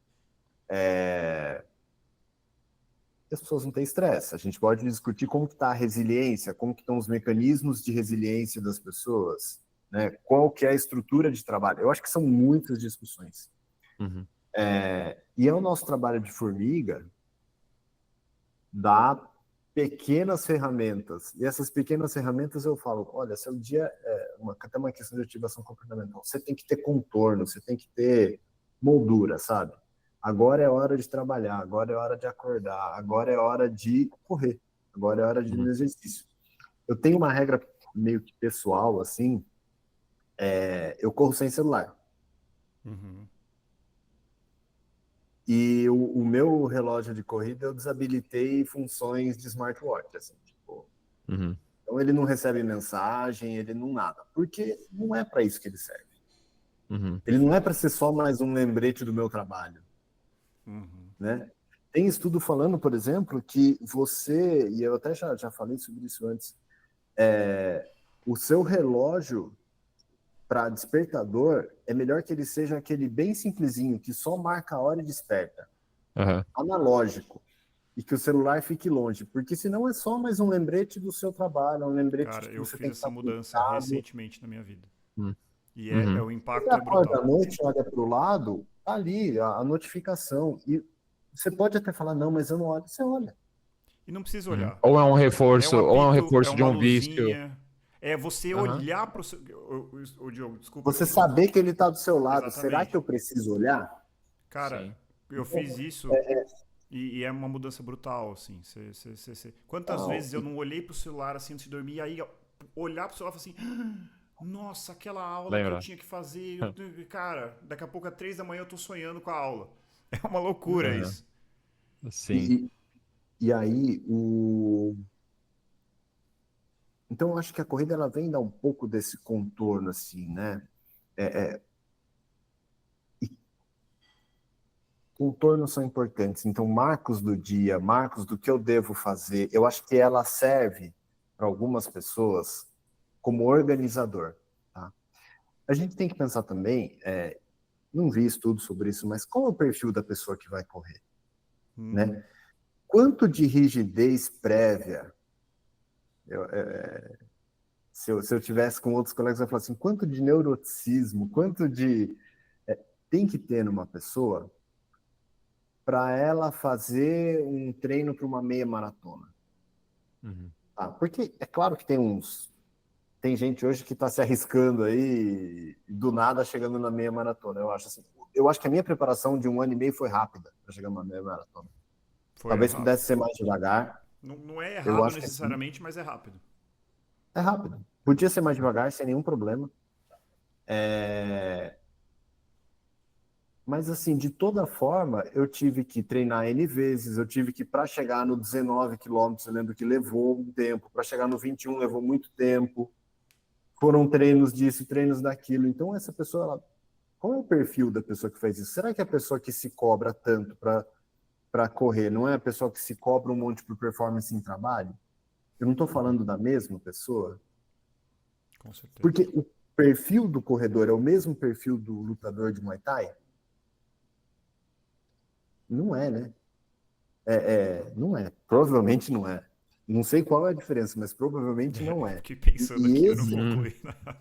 E as pessoas não têm estresse. A gente pode discutir como que está a resiliência, como que estão os mecanismos de resiliência das pessoas, né? Qual que é a estrutura de trabalho. Eu acho que são muitas discussões. E é o nosso trabalho de formiga dar pequenas ferramentas. E essas pequenas ferramentas eu falo, olha, seu dia até uma questão de ativação comportamental. Você tem que ter contorno, você tem que ter moldura, sabe? Agora é hora de trabalhar, agora é hora de acordar, agora é hora de correr, agora é hora de ir no exercício. Eu tenho uma regra meio que pessoal, assim, eu corro sem celular. E o meu relógio de corrida eu desabilitei funções de smartwatch, assim, tipo, então ele não recebe mensagem, ele não nada, porque não é para isso que ele serve. Ele não é para ser só mais um lembrete do meu trabalho, né? Tem estudo falando, por exemplo, que você, e eu até já falei sobre isso antes, o seu relógio para despertador, é melhor que ele seja aquele bem simplesinho, que só marca a hora e desperta. Analógico. E que o celular fique longe. Porque senão é só mais um lembrete do seu trabalho, um lembrete Cara, de que eu você fiz tem que essa estar mudança preocupado. recentemente na minha vida. E o impacto Você é acorda brutal. à noite, olha para o lado, tá ali a notificação. E você pode até falar, não, mas eu não olho. Você olha. E não precisa olhar. Ou é um É um reforço, ou é um apito, é reforço de uma um vício. luzinha. É você olhar pro seu... Ô, Diogo, desculpa. Você saber que ele está do seu lado. Exatamente. Será que eu preciso olhar? Cara, Sim. eu fiz isso e é uma mudança brutal, assim. Quantas vezes eu não olhei pro celular assim antes de dormir e aí olhar pro celular e falar assim, nossa, aquela aula que eu tinha que fazer, cara, daqui a pouco às 3 da manhã eu tô sonhando com a aula. É uma loucura isso. Sim. E aí, então eu acho que a corrida ela vem dar um pouco desse contorno, assim, né? Contornos são importantes. Então, marcos do dia, marcos do que eu devo fazer, eu acho que ela serve para algumas pessoas como organizador. Tá? A gente tem que pensar também, não vi estudo sobre isso, mas qual é o perfil da pessoa que vai correr? Né? Quanto de rigidez prévia? Se eu tivesse com outros colegas, eu ia falar assim, quanto de neuroticismo, quanto de... tem que ter numa pessoa para ela fazer um treino para uma meia maratona. Porque é claro que tem gente hoje que está se arriscando aí e do nada chegando na meia maratona. Eu acho que a minha preparação de 1 ano e meio foi rápida para chegar numa meia maratona. Talvez pudesse ser mais devagar. Não é errado necessariamente, mas é rápido. É rápido. Podia ser mais devagar, sem nenhum problema. Mas, assim, de toda forma, eu tive que treinar N vezes, eu tive que, para chegar no 19 quilômetros, eu lembro que levou um tempo, para chegar no 21 levou muito tempo, foram treinos disso, treinos daquilo. Então, essa pessoa, qual é o perfil da pessoa que faz isso? Será que é a pessoa que se cobra tanto para correr não é a pessoa que se cobra um monte por performance em trabalho? Eu não estou falando da mesma pessoa? Com certeza. Porque o perfil do corredor é o mesmo perfil do lutador de Muay Thai? Não é, né? Não é. Provavelmente não é. Não sei qual é a diferença, mas provavelmente não é. Fiquei pensando aqui, eu não esse, concluí nada.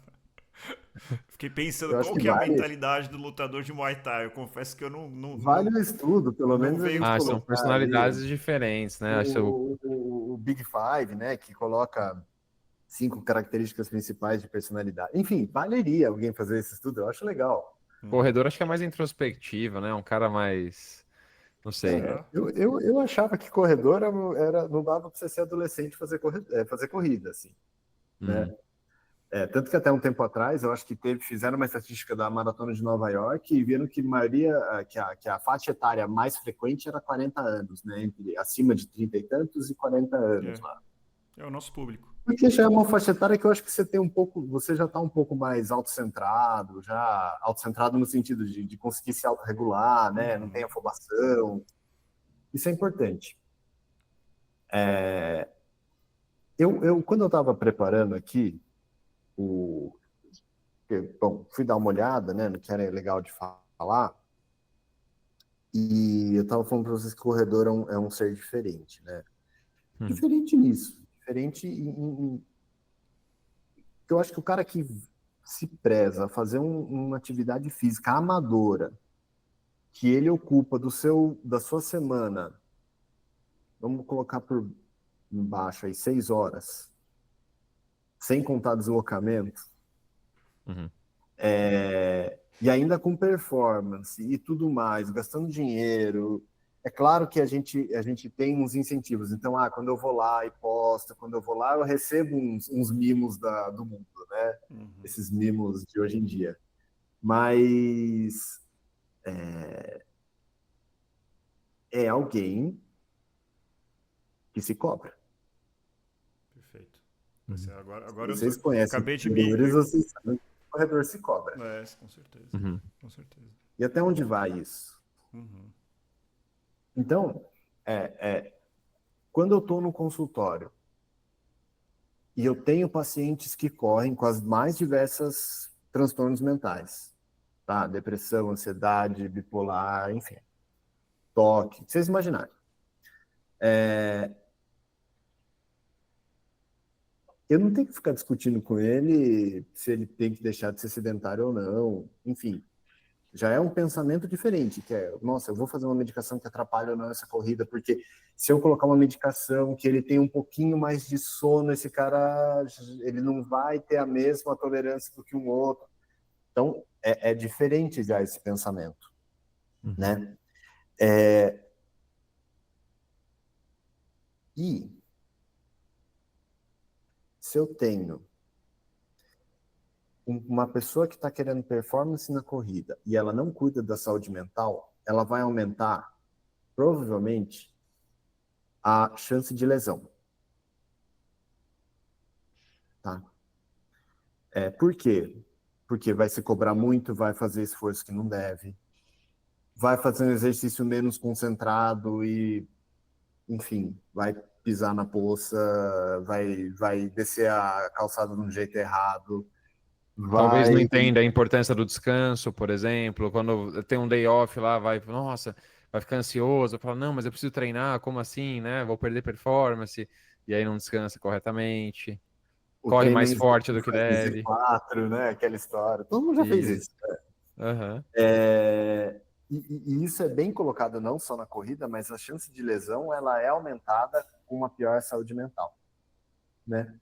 Fiquei pensando eu acho qual que que é a vale, mentalidade do lutador de Muay Thai. Eu confesso que eu vale o estudo, pelo menos a veio- gente São colocar personalidades ali diferentes, né? o Big Five, né, que coloca 5 características principais de personalidade. Enfim, valeria alguém fazer esse estudo, eu acho legal. Corredor acho que é mais introspectivo, né? Um cara mais... Não sei. Eu achava que corredor não dava para você ser adolescente e fazer corrida, assim, né? Tanto que até um tempo atrás, eu acho que fizeram uma estatística da Maratona de Nova York e viram que que a faixa etária mais frequente era 40 anos, né? Acima de 30 e tantos e 40 anos lá. É o nosso público. Porque já é uma faixa etária que eu acho que você já está um pouco mais autocentrado no sentido de conseguir se autorregular, né? Não tem afobação. Isso é importante. Quando eu estava preparando aqui, fui dar uma olhada, né, no que era legal de falar, e eu estava falando para vocês que o corredor é um ser diferente, né? Diferente nisso, diferente eu acho que o cara que se preza a fazer uma atividade física amadora, que ele ocupa da sua semana, vamos colocar por baixo aí, 6 horas, sem contar deslocamento, e ainda com performance e tudo mais, gastando dinheiro. É claro que a gente tem uns incentivos. Então, quando eu vou lá e posto, quando eu vou lá, eu recebo uns mimos do mundo, né? Esses mimos de hoje em dia. Mas é alguém que se cobra. Perfeito. Agora Vocês eu conhecem acabei de corredores, vocês sabem que o corredor se cobra. Com certeza. Com certeza. E até onde vai isso? Então, quando eu estou no consultório e eu tenho pacientes que correm com as mais diversas transtornos mentais, tá? Depressão, ansiedade, bipolar, enfim, toque, vocês imaginarem. Eu não tenho que ficar discutindo com ele se ele tem que deixar de ser sedentário ou não, enfim. Já é um pensamento diferente, que nossa, eu vou fazer uma medicação que atrapalha ou não essa corrida, porque se eu colocar uma medicação que ele tem um pouquinho mais de sono, esse cara, ele não vai ter a mesma tolerância do que um outro. Então, é diferente já esse pensamento, né? E se eu tenho uma pessoa que está querendo performance na corrida e ela não cuida da saúde mental, ela vai aumentar, provavelmente, a chance de lesão. Tá? Por quê? Porque vai se cobrar muito, vai fazer esforço que não deve, vai fazer um exercício menos concentrado e, enfim, vai pisar na poça, vai descer a calçada de um jeito errado. Talvez não entenda a importância do descanso, por exemplo. Quando tem um day off lá, vai ficar ansioso, fala, não, mas eu preciso treinar, como assim, né? Vou perder performance, e aí não descansa corretamente, corre mais forte do que deve. 4, né? Aquela história. Todo mundo já fez isso. Uhum. E isso é bem colocado não só na corrida, mas a chance de lesão ela é aumentada com uma pior saúde mental, né?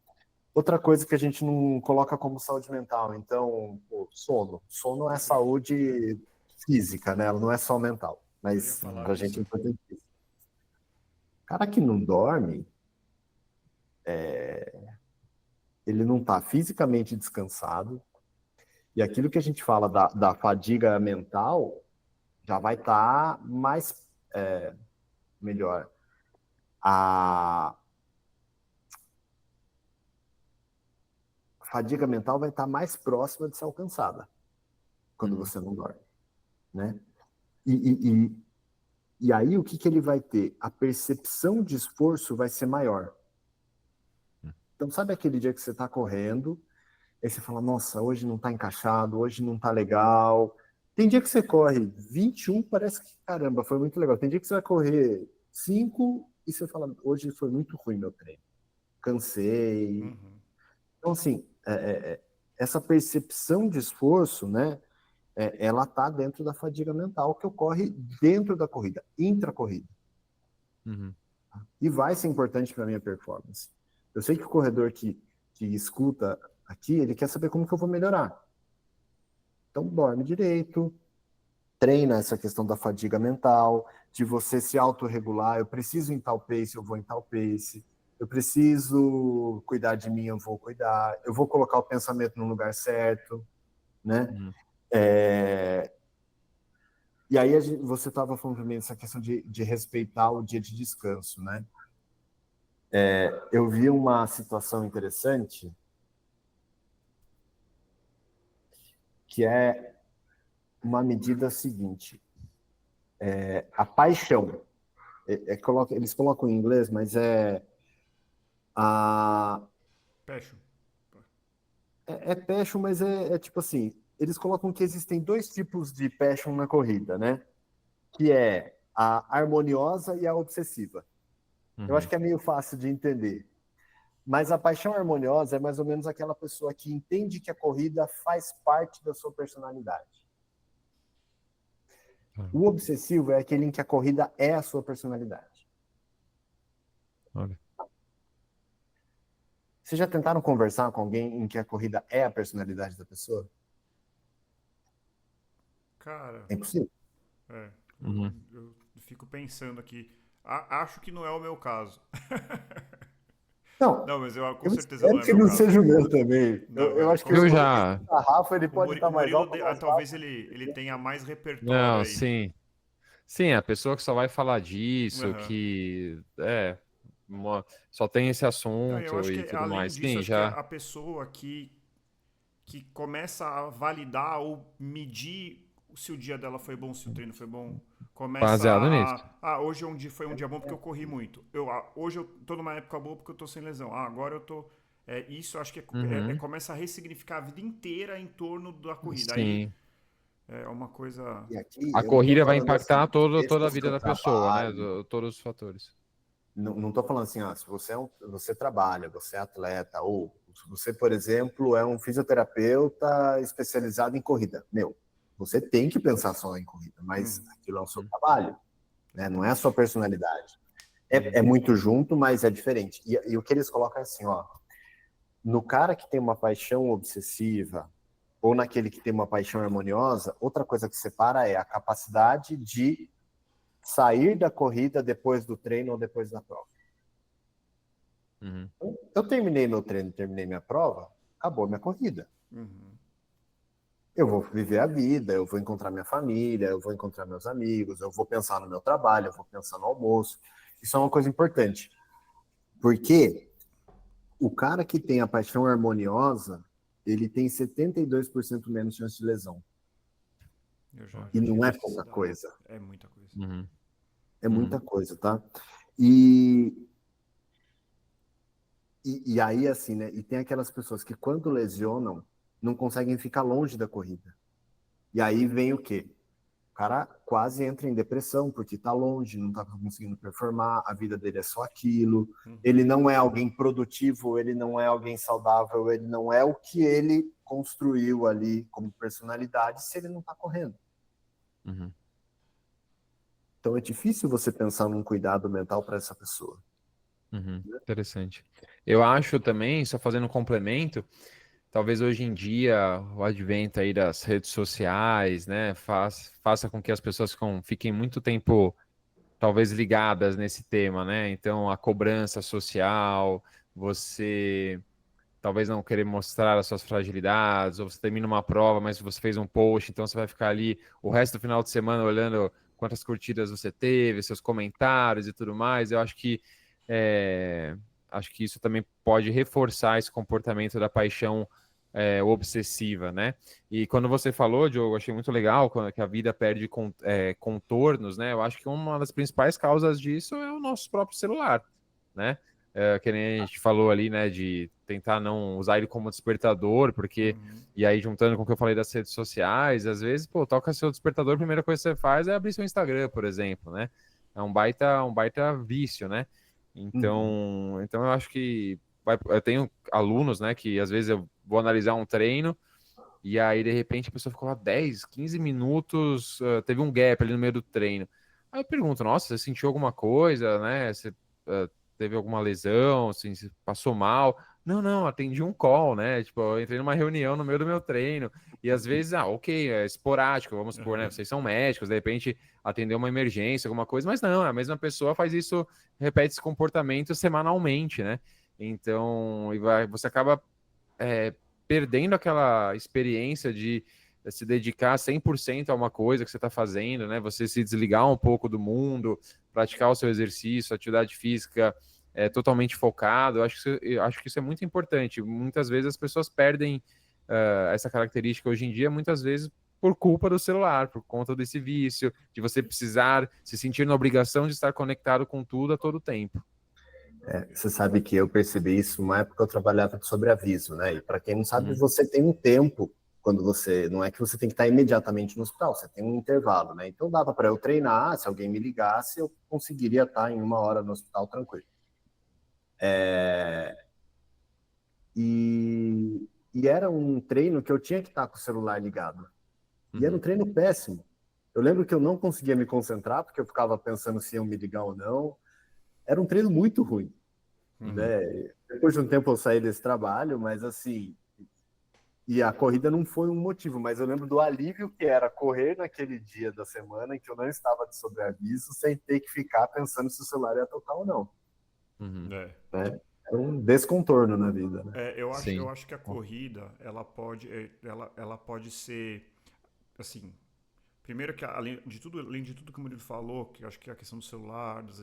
Outra coisa que a gente não coloca como saúde mental, então, sono. Sono é saúde física, né? Ela não é só mental, mas pra gente é importantíssimo. O cara que não dorme, ele não está fisicamente descansado, e aquilo que a gente fala da fadiga mental já vai estar mais melhor. A fadiga mental vai estar mais próxima de ser alcançada quando você não dorme, né? E aí o que ele vai ter? A percepção de esforço vai ser maior. Então, sabe aquele dia que você está correndo, aí você fala, nossa, hoje não está encaixado, hoje não está legal. Tem dia que você corre 21, parece que, caramba, foi muito legal. Tem dia que você vai correr 5 e você fala, hoje foi muito ruim meu treino. Cansei. Então, assim, essa percepção de esforço, né, ela está dentro da fadiga mental que ocorre dentro da corrida, intra-corrida. E vai ser importante para a minha performance. Eu sei que o corredor que escuta aqui, ele quer saber como que eu vou melhorar. Então, dorme direito, treina essa questão da fadiga mental, de você se autorregular, eu preciso em tal pace, eu vou em tal pace. Eu preciso cuidar de mim, eu vou cuidar. Eu vou colocar o pensamento no lugar certo, né? E aí você estava falando também essa questão de respeitar o dia de descanso, né? Eu vi uma situação interessante que é uma medida seguinte: a paixão. Eles colocam em inglês, mas a Passion. é passion, mas é tipo assim, eles colocam que existem dois tipos de passion na corrida, né? Que é a harmoniosa e a obsessiva. Eu acho que é meio fácil de entender. Mas a paixão harmoniosa é mais ou menos aquela pessoa que entende que a corrida faz parte da sua personalidade. O obsessivo é aquele em que a corrida é a sua personalidade. Olha. Vocês já tentaram conversar com alguém em que a corrida é a personalidade da pessoa? Cara, É impossível. eu fico pensando aqui. Acho que não é o meu caso. Não, Não, mas com eu certeza não espero é que meu não caso. seja o meu também. Não, Eu acho que com Eu certeza. já. a Rafa ele O pode estar mais Murilo, alto ou mais talvez baixo. ele tenha mais repertório Não, aí. sim. Sim, a pessoa que só vai falar disso, Aham. que só tem esse Não, eu assunto acho e que, tudo além mais. disso, Sim, acho que já a pessoa que começa a validar ou medir se o dia dela foi bom, se o treino foi bom, começa baseado nisso. hoje foi um dia bom porque eu corri muito. Hoje eu tô numa época boa porque eu tô sem lesão. Agora eu tô. Isso acho que Uhum. começa a ressignificar a vida inteira em torno da corrida. Aí Sim. é uma coisa. E aqui A eu não estou corrida vai falando impactar assim, deixa toda o a vida seu da pessoa, né? trabalho. Todos os fatores. Não estou falando assim, se você trabalha, você é atleta, ou se você, por exemplo, é um fisioterapeuta especializado em corrida. Você tem que pensar só em corrida, mas aquilo é o seu trabalho, né? Não é a sua personalidade. É muito junto, mas é diferente. E o que eles colocam é assim, no cara que tem uma paixão obsessiva, ou naquele que tem uma paixão harmoniosa, outra coisa que separa é a capacidade de sair da corrida depois do treino ou depois da prova. Uhum. Eu terminei meu treino, terminei minha prova, acabou minha corrida. Uhum. Eu vou viver a vida, eu vou encontrar minha família, eu vou encontrar meus amigos, eu vou pensar no meu trabalho, eu vou pensar no almoço. Isso é uma coisa importante, porque o cara que tem a paixão harmoniosa, ele tem 72% menos chance de lesão. Já E não tive é esses pouca dados. coisa. É muita coisa. Uhum. É muita coisa, tá? E aí, assim, né? E tem aquelas pessoas que, quando lesionam, não conseguem ficar longe da corrida. E aí vem o quê? O cara quase entra em depressão, porque tá longe, não tá conseguindo performar, a vida dele é só aquilo. Ele não é alguém produtivo, ele não é alguém saudável, ele não é o que ele construiu ali como personalidade se ele não tá correndo. Uhum. Então é difícil você pensar num cuidado mental para essa pessoa. Uhum. Interessante. Eu acho também, só fazendo um complemento, talvez hoje em dia o advento aí das redes sociais, né, faça com que as pessoas fiquem muito tempo, talvez, ligadas nesse tema, né? Então, a cobrança social, você talvez não querer mostrar as suas fragilidades, ou você termina uma prova, mas você fez um post, então você vai ficar ali o resto do final de semana olhando quantas curtidas você teve, seus comentários e tudo mais. Eu é, acho que isso também pode reforçar esse comportamento da paixão obsessiva, né? E quando você falou, Diogo, achei muito legal que a vida perde contornos, né? Eu acho que uma das principais causas disso é o nosso próprio celular, né? Que nem a gente falou ali, né, de tentar não usar ele como despertador, porque, e aí juntando com o que eu falei das redes sociais, às vezes, pô, toca seu despertador, a primeira coisa que você faz é abrir seu Instagram, por exemplo, né? É um baita vício, né? Então eu acho que eu tenho alunos, né, que às vezes eu vou analisar um treino e aí de repente a pessoa ficou lá 10, 15 minutos, teve um gap ali no meio do treino. Aí eu pergunto, nossa, você sentiu alguma coisa, né? Você teve alguma lesão, assim, você passou mal? Não, atendi um call, né? Tipo, eu entrei numa reunião no meio do meu treino. E às vezes, ok, é esporádico, vamos supor, né? Vocês são médicos, de repente atender uma emergência, alguma coisa, mas não, a mesma pessoa faz isso, repete esse comportamento semanalmente, né? Então, você acaba perdendo aquela experiência de se dedicar 100% a uma coisa que você está fazendo, né? Você se desligar um pouco do mundo, praticar o seu exercício, atividade física totalmente focado. Eu acho que isso é muito importante. Muitas vezes as pessoas perdem essa característica hoje em dia, muitas vezes por culpa do celular, por conta desse vício, de você precisar se sentir na obrigação de estar conectado com tudo a todo tempo. Você sabe que eu percebi isso numa época que eu trabalhava de sobreaviso, né? E para quem não sabe, você tem um tempo quando você... Não é que você tem que estar imediatamente no hospital, você tem um intervalo, né? Então dava para eu treinar, se alguém me ligasse, eu conseguiria estar em 1 hora no hospital tranquilo. E era um treino que eu tinha que estar com o celular ligado. E era um treino péssimo. Eu lembro que eu não conseguia me concentrar, porque eu ficava pensando se iam me ligar ou não. Era um treino muito ruim. Né? Depois de um tempo eu saí desse trabalho, mas assim... E a corrida não foi um motivo, mas eu lembro do alívio que era correr naquele dia da semana em que eu não estava de sobreaviso, sem ter que ficar pensando se o celular ia tocar ou não. Né? É um descontorno na vida. Né? Eu acho que a corrida, ela pode ser, assim, primeiro que além de tudo que o Murilo falou, que eu acho que é a questão do celular, das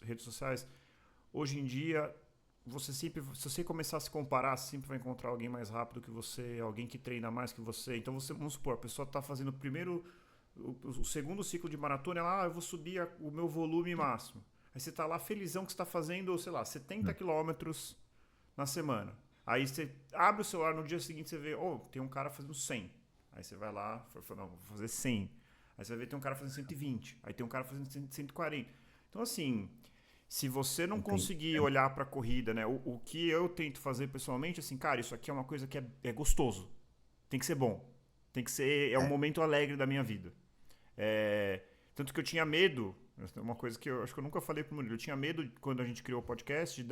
redes sociais, hoje em dia, se você começar a se comparar, você sempre vai encontrar alguém mais rápido que você, alguém que treina mais que você. Então, vamos supor, a pessoa está fazendo o segundo ciclo de maratona, eu vou subir o meu volume máximo. Aí você tá lá felizão que você tá fazendo, sei lá, 70 quilômetros na semana. Aí você abre o celular no dia seguinte, você vê, tem um cara fazendo 100. Aí você vai lá, não, vou fazer 100. Aí você vai ver, tem um cara fazendo 120. Aí tem um cara fazendo 140. Então, assim, se você não conseguir olhar pra corrida, né, o que eu tento fazer pessoalmente, assim, cara, isso aqui é uma coisa que é gostoso. Tem que ser bom. Tem que ser, um momento alegre da minha vida. Tanto que eu tinha medo, uma coisa que eu acho que eu nunca falei pro Murilo, eu tinha medo quando a gente criou o podcast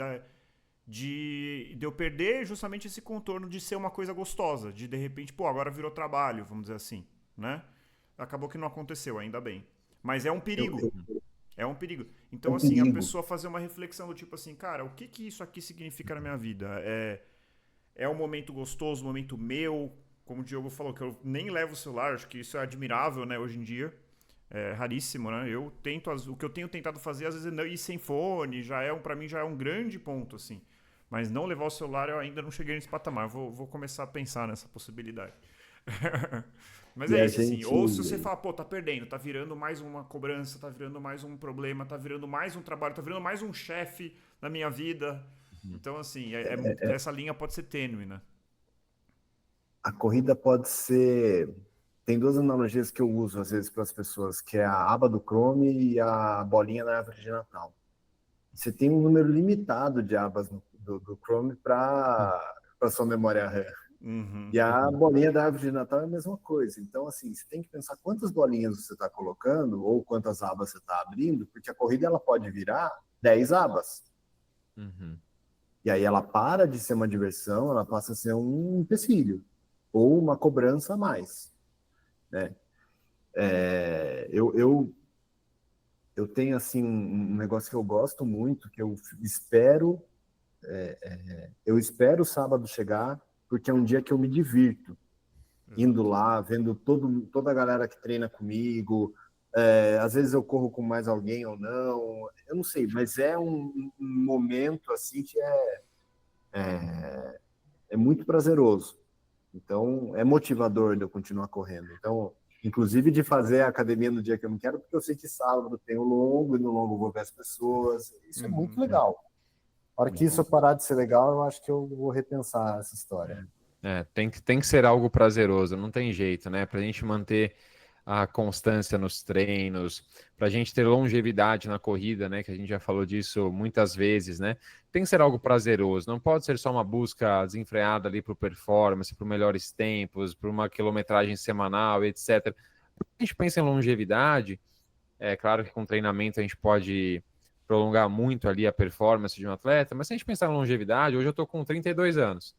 de eu perder justamente esse contorno de ser uma coisa gostosa, de repente, agora virou trabalho, vamos dizer assim, né? Acabou que não aconteceu, ainda bem. Mas é um perigo. É um perigo. Então, assim, a pessoa fazer uma reflexão do tipo assim, cara, o que isso aqui significa na minha vida? É um momento gostoso, um momento meu, como o Diogo falou, que eu nem levo o celular, acho que isso é admirável, né, hoje em dia. É raríssimo, né? O que eu tenho tentado fazer, às vezes, é ir sem fone, pra mim já é um grande ponto, assim. Mas não levar o celular, eu ainda não cheguei nesse patamar. Eu vou começar a pensar nessa possibilidade. Mas é isso, assim. Ou se você fala, tá perdendo, tá virando mais uma cobrança, tá virando mais um problema, tá virando mais um trabalho, tá virando mais um chefe na minha vida. Então, assim, essa linha pode ser tênue, né? A corrida pode ser... Tem duas analogias que eu uso, às vezes, para as pessoas, que é a aba do Chrome e a bolinha na árvore de Natal. Você tem um número limitado de abas do Chrome para sua memória RAM. E a bolinha da árvore de Natal é a mesma coisa. Então, assim, você tem que pensar quantas bolinhas você está colocando ou quantas abas você está abrindo, porque a corrida ela pode virar 10 abas. E aí ela para de ser uma diversão, ela passa a ser um empecilho ou uma cobrança a mais. Né? Eu tenho assim um negócio que eu gosto muito, que eu espero o sábado chegar, porque é um dia que eu me divirto. Indo lá, vendo toda a galera que treina comigo. Às vezes eu corro com mais alguém ou não, eu não sei, mas é um momento assim que é muito prazeroso. Então, é motivador de eu continuar correndo. Então, inclusive de fazer a academia no dia que eu não quero, porque eu sei que sábado tem o longo, e no longo eu vou ver as pessoas. Isso é muito legal. A hora que isso parar de ser legal, eu acho que eu vou repensar essa história. Tem que ser algo prazeroso, não tem jeito, né? Pra gente manter a constância nos treinos, pra gente ter longevidade na corrida, né? Que a gente já falou disso muitas vezes, né? Tem que ser algo prazeroso, não pode ser só uma busca desenfreada ali pro performance, pro melhores tempos, para uma quilometragem semanal, etc. A gente pensa em longevidade, é claro que com treinamento a gente pode prolongar muito ali a performance de um atleta, mas se a gente pensar em longevidade, hoje eu estou com 32 anos.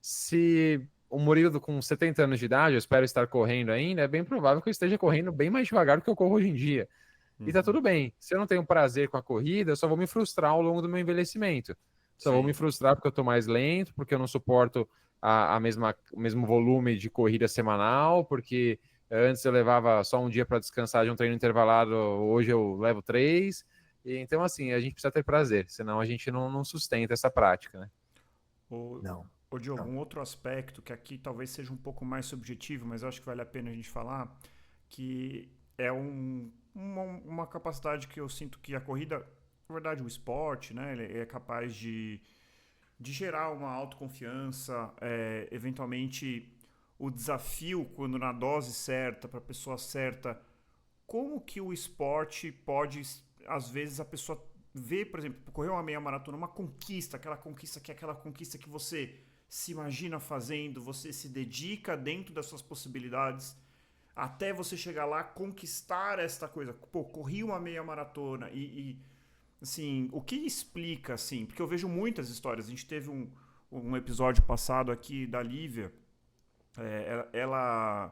Se o Murilo com 70 anos de idade, eu espero estar correndo ainda, é bem provável que eu esteja correndo bem mais devagar do que eu corro hoje em dia. E tá tudo bem. Se eu não tenho prazer com a corrida, eu só vou me frustrar ao longo do meu envelhecimento. Só vou me frustrar porque eu tô mais lento, porque eu não suporto o mesmo volume de corrida semanal, porque antes eu levava só um dia para descansar de um treino intervalado, hoje eu levo 3. E, então, assim, a gente precisa ter prazer, senão a gente não sustenta essa prática, né? Não. Ô Diogo, um outro aspecto que aqui talvez seja um pouco mais subjetivo, mas eu acho que vale a pena a gente falar, que é uma capacidade que eu sinto que a corrida, na verdade o esporte, né, ele é capaz de gerar uma autoconfiança, eventualmente o desafio quando na dose certa, para a pessoa certa, como que o esporte pode, às vezes a pessoa vê, por exemplo, correr uma meia maratona, uma conquista, aquela conquista que você se imagina fazendo, você se dedica dentro das suas possibilidades, até você chegar lá, conquistar esta coisa. Pô, corri uma meia maratona assim, o que explica, assim, porque eu vejo muitas histórias, a gente teve um episódio passado aqui da Lívia, ela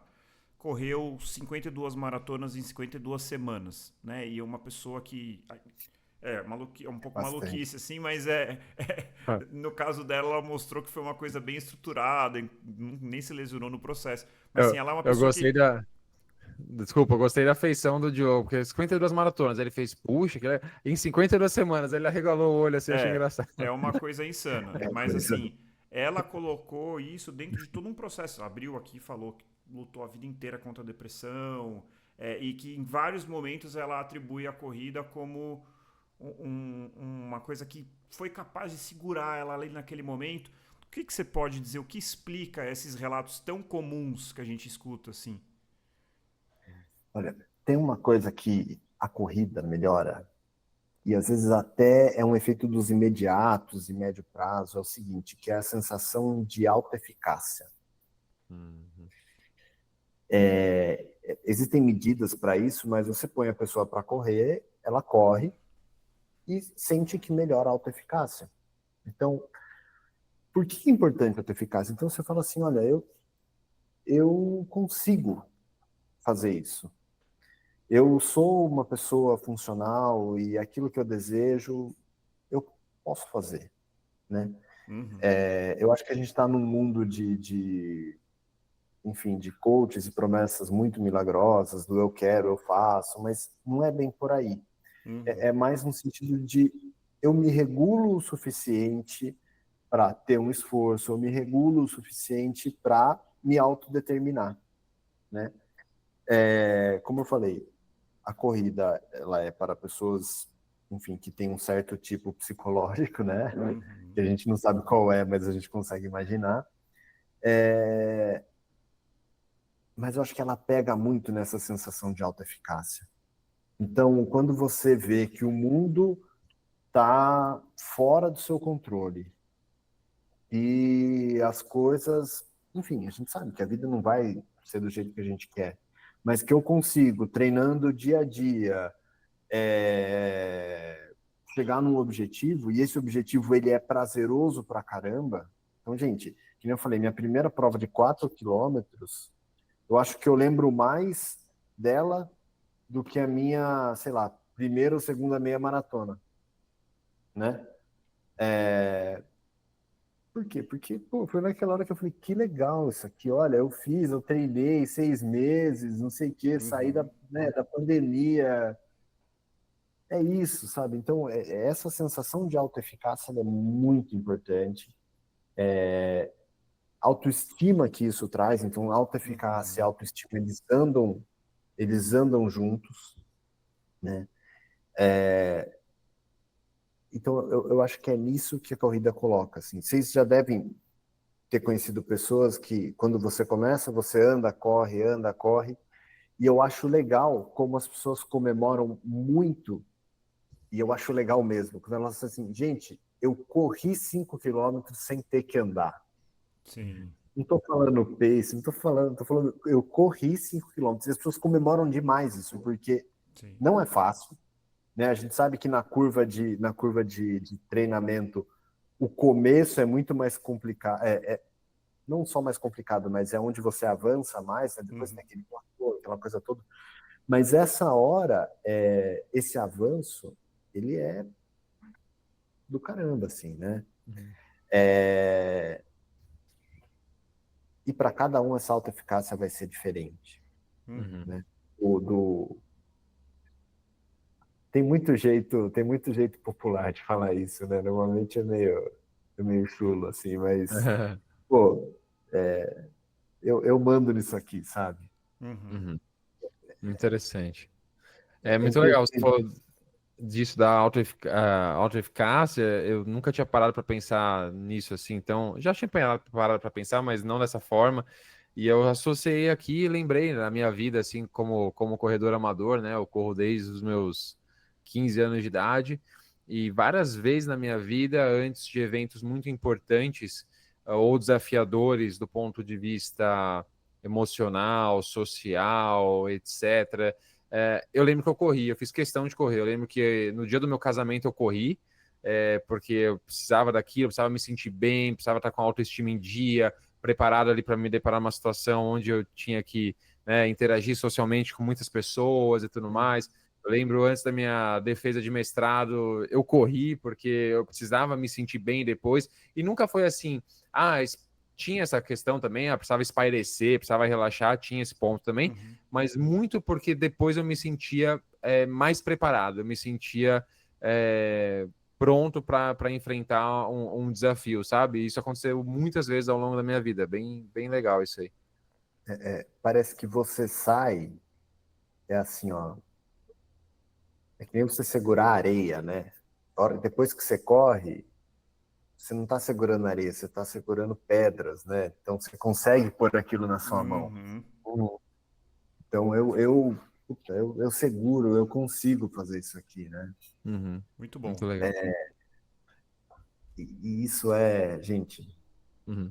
correu 52 maratonas em 52 semanas, né, e é uma pessoa que... É um pouco Bastante. maluquice, assim, mas no caso dela, ela mostrou que foi uma coisa bem estruturada, nem se lesionou no processo. Mas assim, ela é uma Eu pessoa gostei que... da. Desculpa, eu gostei da feição do Diogo, porque 52 maratonas, ele fez, puxa, em 52 semanas, ele arregalou o olho assim, achei engraçado. É uma coisa insana. Mas Coisa. assim, ela colocou isso dentro de todo um processo. Abriu aqui e falou que lutou a vida inteira contra a depressão, e que em vários momentos ela atribui a corrida como uma coisa que foi capaz de segurar ela ali naquele momento. O que você pode dizer? O que explica esses relatos tão comuns que a gente escuta assim? Olha, tem uma coisa que a corrida melhora, e às vezes até é um efeito dos imediatos e médio prazo, é o seguinte, que é a sensação de autoeficácia. Existem medidas para isso, mas você põe a pessoa para correr, ela corre e sente que melhora a autoeficácia. Então, por que é importante a autoeficácia? Então você fala assim, olha, eu consigo fazer isso. Eu sou uma pessoa funcional e aquilo que eu desejo, eu posso fazer, né? Eu acho que a gente está num mundo enfim, de coaches e promessas muito milagrosas, do eu quero, eu faço, mas não é bem por aí. É mais no sentido de eu me regulo o suficiente para ter um esforço, eu me regulo o suficiente para me autodeterminar, né? Como eu falei, a corrida ela é para pessoas, enfim, que têm um certo tipo psicológico, né? Que a gente não sabe qual é, mas a gente consegue imaginar. Mas eu acho que ela pega muito nessa sensação de autoeficácia. Então, quando você vê que o mundo está fora do seu controle e as coisas, enfim, a gente sabe que a vida não vai ser do jeito que a gente quer, mas que eu consigo, treinando dia a dia, chegar num objetivo, e esse objetivo ele é prazeroso pra caramba. Então, gente, como eu falei, minha primeira prova de 4 quilômetros, eu acho que eu lembro mais dela do que a minha, sei lá, primeira ou segunda meia maratona, né? Por quê? Porque, pô, foi naquela hora que eu falei, que legal isso aqui, olha, eu treinei 6 meses, não sei o quê, saí da pandemia, é isso, sabe? Então, essa sensação de autoeficácia ela é muito importante. Autoestima que isso traz, então, autoeficácia e autoestima, eles andam juntos, né? Então, eu acho que é nisso que a corrida coloca, assim. Vocês já devem ter conhecido pessoas que, quando você começa, você anda, corre, e eu acho legal como as pessoas comemoram muito, e eu acho legal mesmo, quando elas falam assim, gente, eu corri 5 quilômetros sem ter que andar. Sim. Não estou falando pace, não tô falando, eu corri 5 quilômetros, e as pessoas comemoram demais isso, porque Sim. não é fácil, né? A gente sabe que na curva de treinamento, o começo é muito mais complicado, não só mais complicado, mas é onde você avança mais, né? Depois tem aquele platô, aquela coisa toda. Mas essa hora, esse avanço, ele é do caramba, assim, né? Uhum. E para cada um essa autoeficácia vai ser diferente, Uhum. né? O do tem muito jeito popular de falar isso, né? Normalmente é meio chulo, assim, mas pô, eu mando nisso aqui, sabe? Uhum. Uhum. Interessante. É É muito legal. Você importante. falou disso da autoeficácia, eu nunca tinha parado para pensar nisso assim, então já tinha parado para pensar, mas não dessa forma. E eu associei aqui e lembrei na minha vida, assim, como corredor amador, né? Eu corro desde os meus 15 anos de idade e várias vezes na minha vida, antes de eventos muito importantes ou desafiadores do ponto de vista emocional, social, etc. Eu lembro que eu corri, eu fiz questão de correr. Eu lembro que no dia do meu casamento eu corri, porque eu precisava daquilo, eu precisava me sentir bem, precisava estar com a autoestima em dia, preparado ali para me deparar uma situação onde eu tinha que, né, interagir socialmente com muitas pessoas e tudo mais. Eu lembro antes da minha defesa de mestrado, eu corri porque eu precisava me sentir bem depois, e nunca foi assim, tinha essa questão também, precisava espairecer, precisava relaxar, tinha esse ponto também, Uhum. mas muito porque depois eu me sentia mais preparado, eu me sentia pronto para enfrentar um desafio, sabe? Isso aconteceu muitas vezes ao longo da minha vida, bem, bem legal isso aí. Parece que você sai, é assim, ó, é que nem você segurar a areia, né? Depois que você corre, você não está segurando areia, você está segurando pedras, né? Então você consegue pôr aquilo na sua mão. Uhum. Então eu seguro, eu consigo fazer isso aqui, né? Uhum, Muito bom. muito legal. E isso gente, Uhum,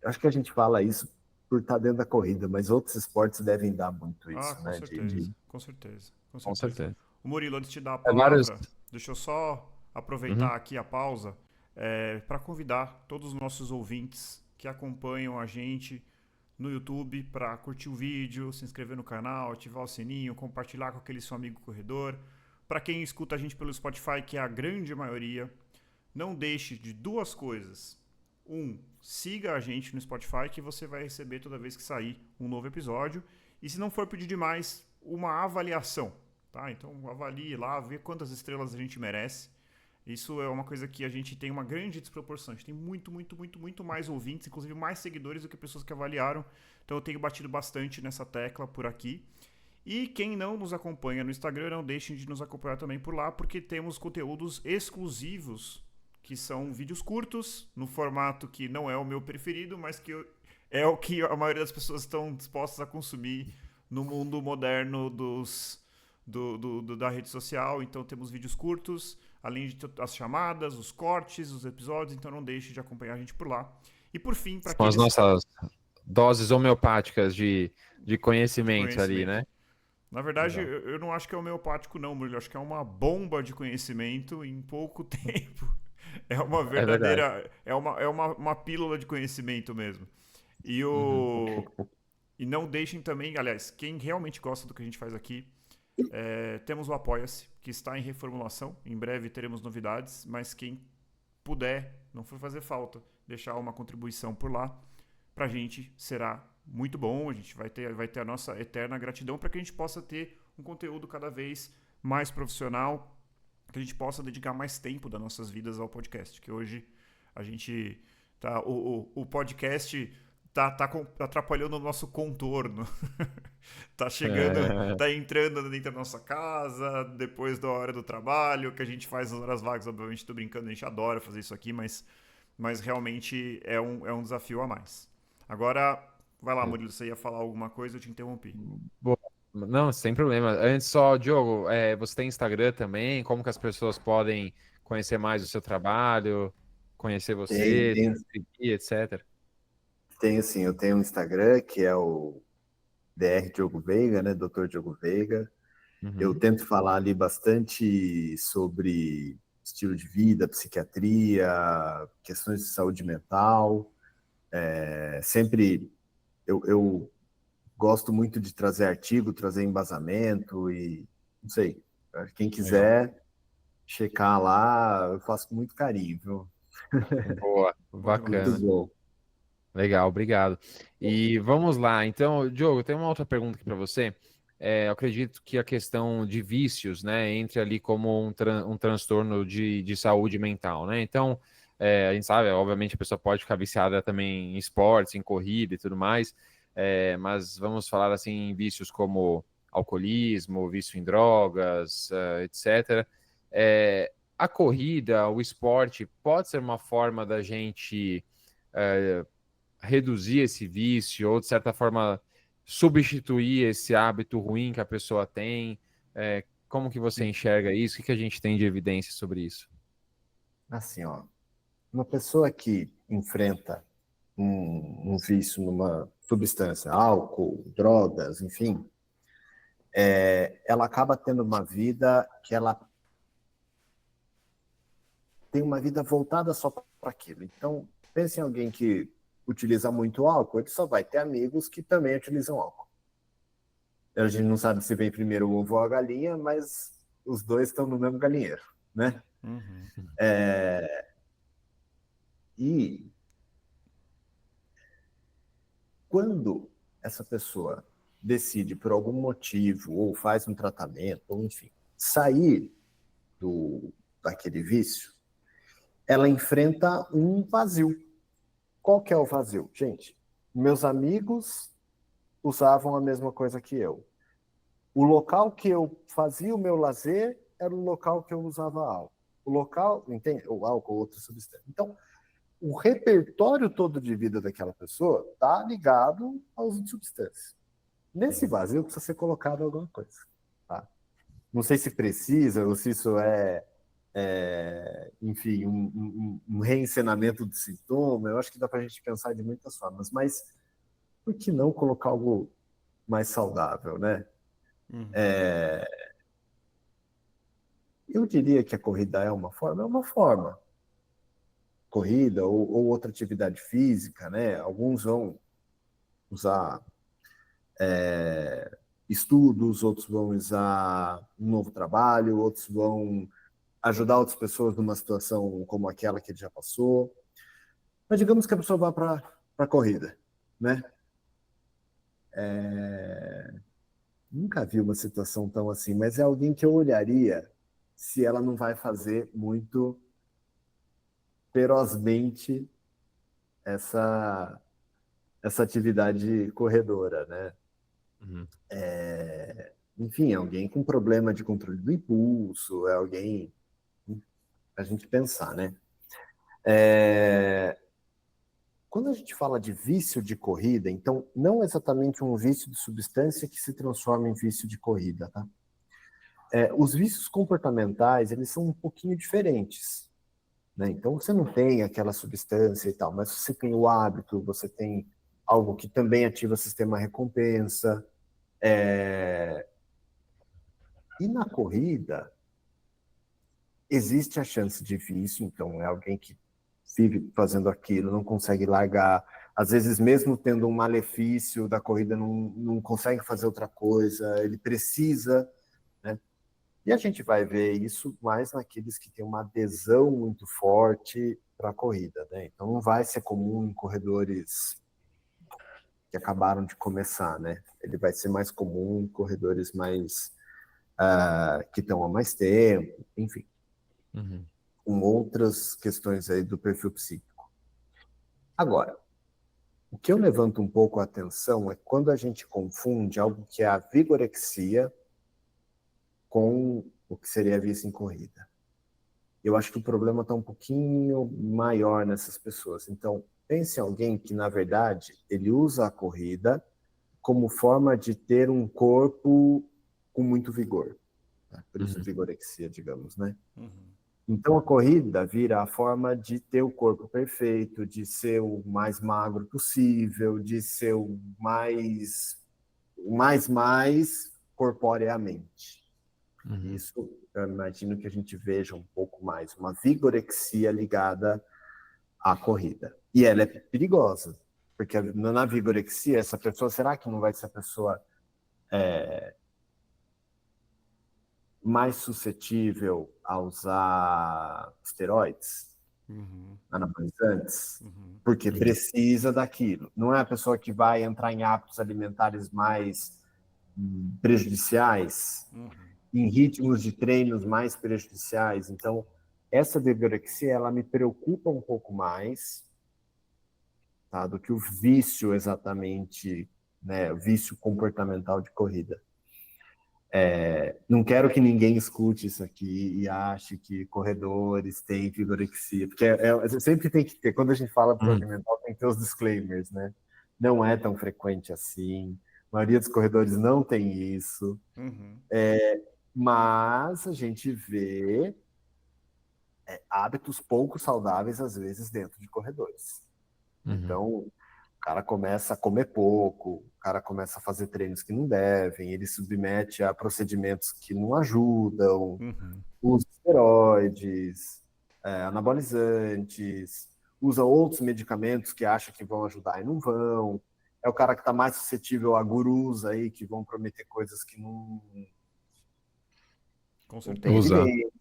acho que a gente fala isso por estar dentro da corrida, mas outros esportes devem dar muito Ah, isso, com né? certeza, com certeza, com com certeza. certeza. O Murilo, antes de te dar a Vários. palavra, deixa eu só Uhum. aproveitar aqui a pausa para convidar todos os nossos ouvintes que acompanham a gente no YouTube para curtir o vídeo, se inscrever no canal, ativar o sininho, compartilhar com aquele seu amigo corredor. Para quem escuta a gente pelo Spotify, que é a grande maioria, não deixe de duas coisas. Siga a gente no Spotify que você vai receber toda vez que sair um novo episódio. E se não for pedir demais, uma avaliação. Tá? Então avalie lá, vê quantas estrelas a gente merece. Isso é uma coisa que a gente tem uma grande desproporção. A gente tem muito, muito, muito, muito mais ouvintes, inclusive mais seguidores do que pessoas que avaliaram. Então eu tenho batido bastante nessa tecla por aqui. E quem não nos acompanha no Instagram, não deixem de nos acompanhar também por lá, porque temos conteúdos exclusivos, que são vídeos curtos, no formato que não é o meu preferido, mas que é o que a maioria das pessoas estão dispostas a consumir no mundo moderno da rede social. Então temos vídeos curtos, além de as chamadas, os cortes, os episódios, então não deixe de acompanhar a gente por lá. E por fim, para São as aqueles nossas doses homeopáticas de de conhecimento ali, conhecimento. né? Na verdade, Legal. eu não acho que é homeopático, não, Murilo. Eu acho que é uma bomba de conhecimento em pouco tempo. É uma É verdade. verdadeira. É uma pílula de conhecimento mesmo. E, Uhum. e não deixem também, aliás, quem realmente gosta do que a gente faz aqui, temos o Apoia-se, que está em reformulação. Em breve teremos novidades, mas quem puder, não for fazer falta, deixar uma contribuição por lá, pra gente será muito bom. A gente vai ter a nossa eterna gratidão para que a gente possa ter um conteúdo cada vez mais profissional, que a gente possa dedicar mais tempo das nossas vidas ao podcast, que hoje a gente tá o podcast tá atrapalhando o nosso contorno. Tá chegando, tá entrando dentro da nossa casa, depois da hora do trabalho, que a gente faz nas horas vagas, obviamente tô brincando, a gente adora fazer isso aqui, mas realmente é um desafio a mais. Agora, vai lá, Murilo, você ia falar alguma coisa, eu te interrompi. Boa. Não, sem problema. Antes só, Diogo, você tem Instagram também? Como que as pessoas podem conhecer mais o seu trabalho, conhecer Tem, você, tem, seguir, etc. tem sim, eu tenho um Instagram que é o DR Diogo Veiga, né? Dr. Diogo Veiga. Eu tento falar ali bastante sobre estilo de vida, psiquiatria, questões de saúde mental. Sempre eu gosto muito de trazer artigo, trazer embasamento e, não sei, quem quiser checar lá, eu faço com muito carinho, viu? Boa, Muito bacana. bom. Legal, obrigado. E vamos lá. Então, Diogo, tem uma outra pergunta aqui para você. Eu acredito que a questão de vícios, né, entre ali como um transtorno de saúde mental, né? Então, a gente sabe, obviamente, a pessoa pode ficar viciada também em esportes, em corrida e tudo mais, mas vamos falar assim em vícios como alcoolismo, vício em drogas, etc. A corrida, o esporte, pode ser uma forma da gente reduzir esse vício ou, de certa forma, substituir esse hábito ruim que a pessoa tem? Como que você enxerga isso? O que a gente tem de evidência sobre isso? Assim, ó, uma pessoa que enfrenta um vício numa substância, álcool, drogas, enfim, ela acaba tendo uma vida que ela tem uma vida voltada só para aquilo. Então, pense em alguém que utiliza muito álcool, ele só vai ter amigos que também utilizam álcool. A gente não sabe se vem primeiro o ovo ou a galinha, mas os dois estão no mesmo galinheiro, né? E quando essa pessoa decide, por algum motivo, ou faz um tratamento, ou enfim, sair daquele vício, ela enfrenta um vazio. Qual que é o vazio? Gente, meus amigos usavam a mesma coisa que eu. O local que eu fazia o meu lazer era o local que eu usava álcool. O local, entende? O álcool ou outra substância. Então, o repertório todo de vida daquela pessoa está ligado ao uso de substâncias. Nesse vazio precisa ser colocado alguma coisa. Tá? Não sei se precisa ou se isso enfim, um reencenamento do sintoma. Eu acho que dá para a gente pensar de muitas formas, mas por que não colocar algo mais saudável, né? Eu diria que a corrida é uma forma, corrida ou outra atividade física, né? Alguns vão usar estudos, outros vão usar um novo trabalho, outros vão ajudar outras pessoas numa situação como aquela que ele já passou. Mas digamos que a pessoa vá para a corrida, né? Nunca vi uma situação tão assim, mas é alguém que eu olharia se ela não vai fazer muito ferozmente essa atividade corredora, né? Enfim, é alguém com problema de controle do impulso, é alguém a gente pensar, né? Quando a gente fala de vício de corrida, então não exatamente um vício de substância que se transforma em vício de corrida, tá? Os vícios comportamentais, eles são um pouquinho diferentes, né? Então você não tem aquela substância e tal, mas você tem o hábito, você tem algo que também ativa o sistema recompensa. E na corrida, existe a chance de vício, então é alguém que vive fazendo aquilo, não consegue largar, às vezes mesmo tendo um malefício da corrida, não consegue fazer outra coisa, ele precisa, né? E a gente vai ver isso mais naqueles que têm uma adesão muito forte para a corrida, né? Então não vai ser comum em corredores que acabaram de começar, né? Ele vai ser mais comum em corredores mais que estão há mais tempo, enfim, com outras questões aí do perfil psíquico. Agora, o que eu levanto um pouco a atenção é quando a gente confunde algo que é a vigorexia com o que seria vício em corrida. Eu acho que o problema está um pouquinho maior nessas pessoas. Então, pense em alguém que, na verdade, ele usa a corrida como forma de ter um corpo com muito vigor. Né? Por isso, vigorexia, digamos, né? Então, a corrida vira a forma de ter o corpo perfeito, de ser o mais magro possível, de ser o mais corporeamente. Isso eu imagino que a gente veja um pouco mais, uma vigorexia ligada à corrida. E ela é perigosa, porque na vigorexia, essa pessoa, será que não vai ser a pessoa mais suscetível a usar esteroides, anabolizantes? Porque precisa daquilo. Não é a pessoa que vai entrar em hábitos alimentares mais prejudiciais, em ritmos de treinos mais prejudiciais. Então, essa vigorexia, ela me preocupa um pouco mais, tá, do que o vício exatamente, né, o vício comportamental de corrida. Não quero que ninguém escute isso aqui e ache que corredores têm vigorexia, porque sempre tem que ter, quando a gente fala de saúde mental, tem que ter os disclaimers, né? Não é tão frequente assim, a maioria dos corredores não tem isso, mas a gente vê hábitos pouco saudáveis, às vezes, dentro de corredores. Então, o cara começa a comer pouco, o cara começa a fazer treinos que não devem, ele submete a procedimentos que não ajudam, usa esteroides, anabolizantes, usa outros medicamentos que acha que vão ajudar e não vão. É o cara que está mais suscetível a gurus aí que vão prometer coisas que não tem evidência.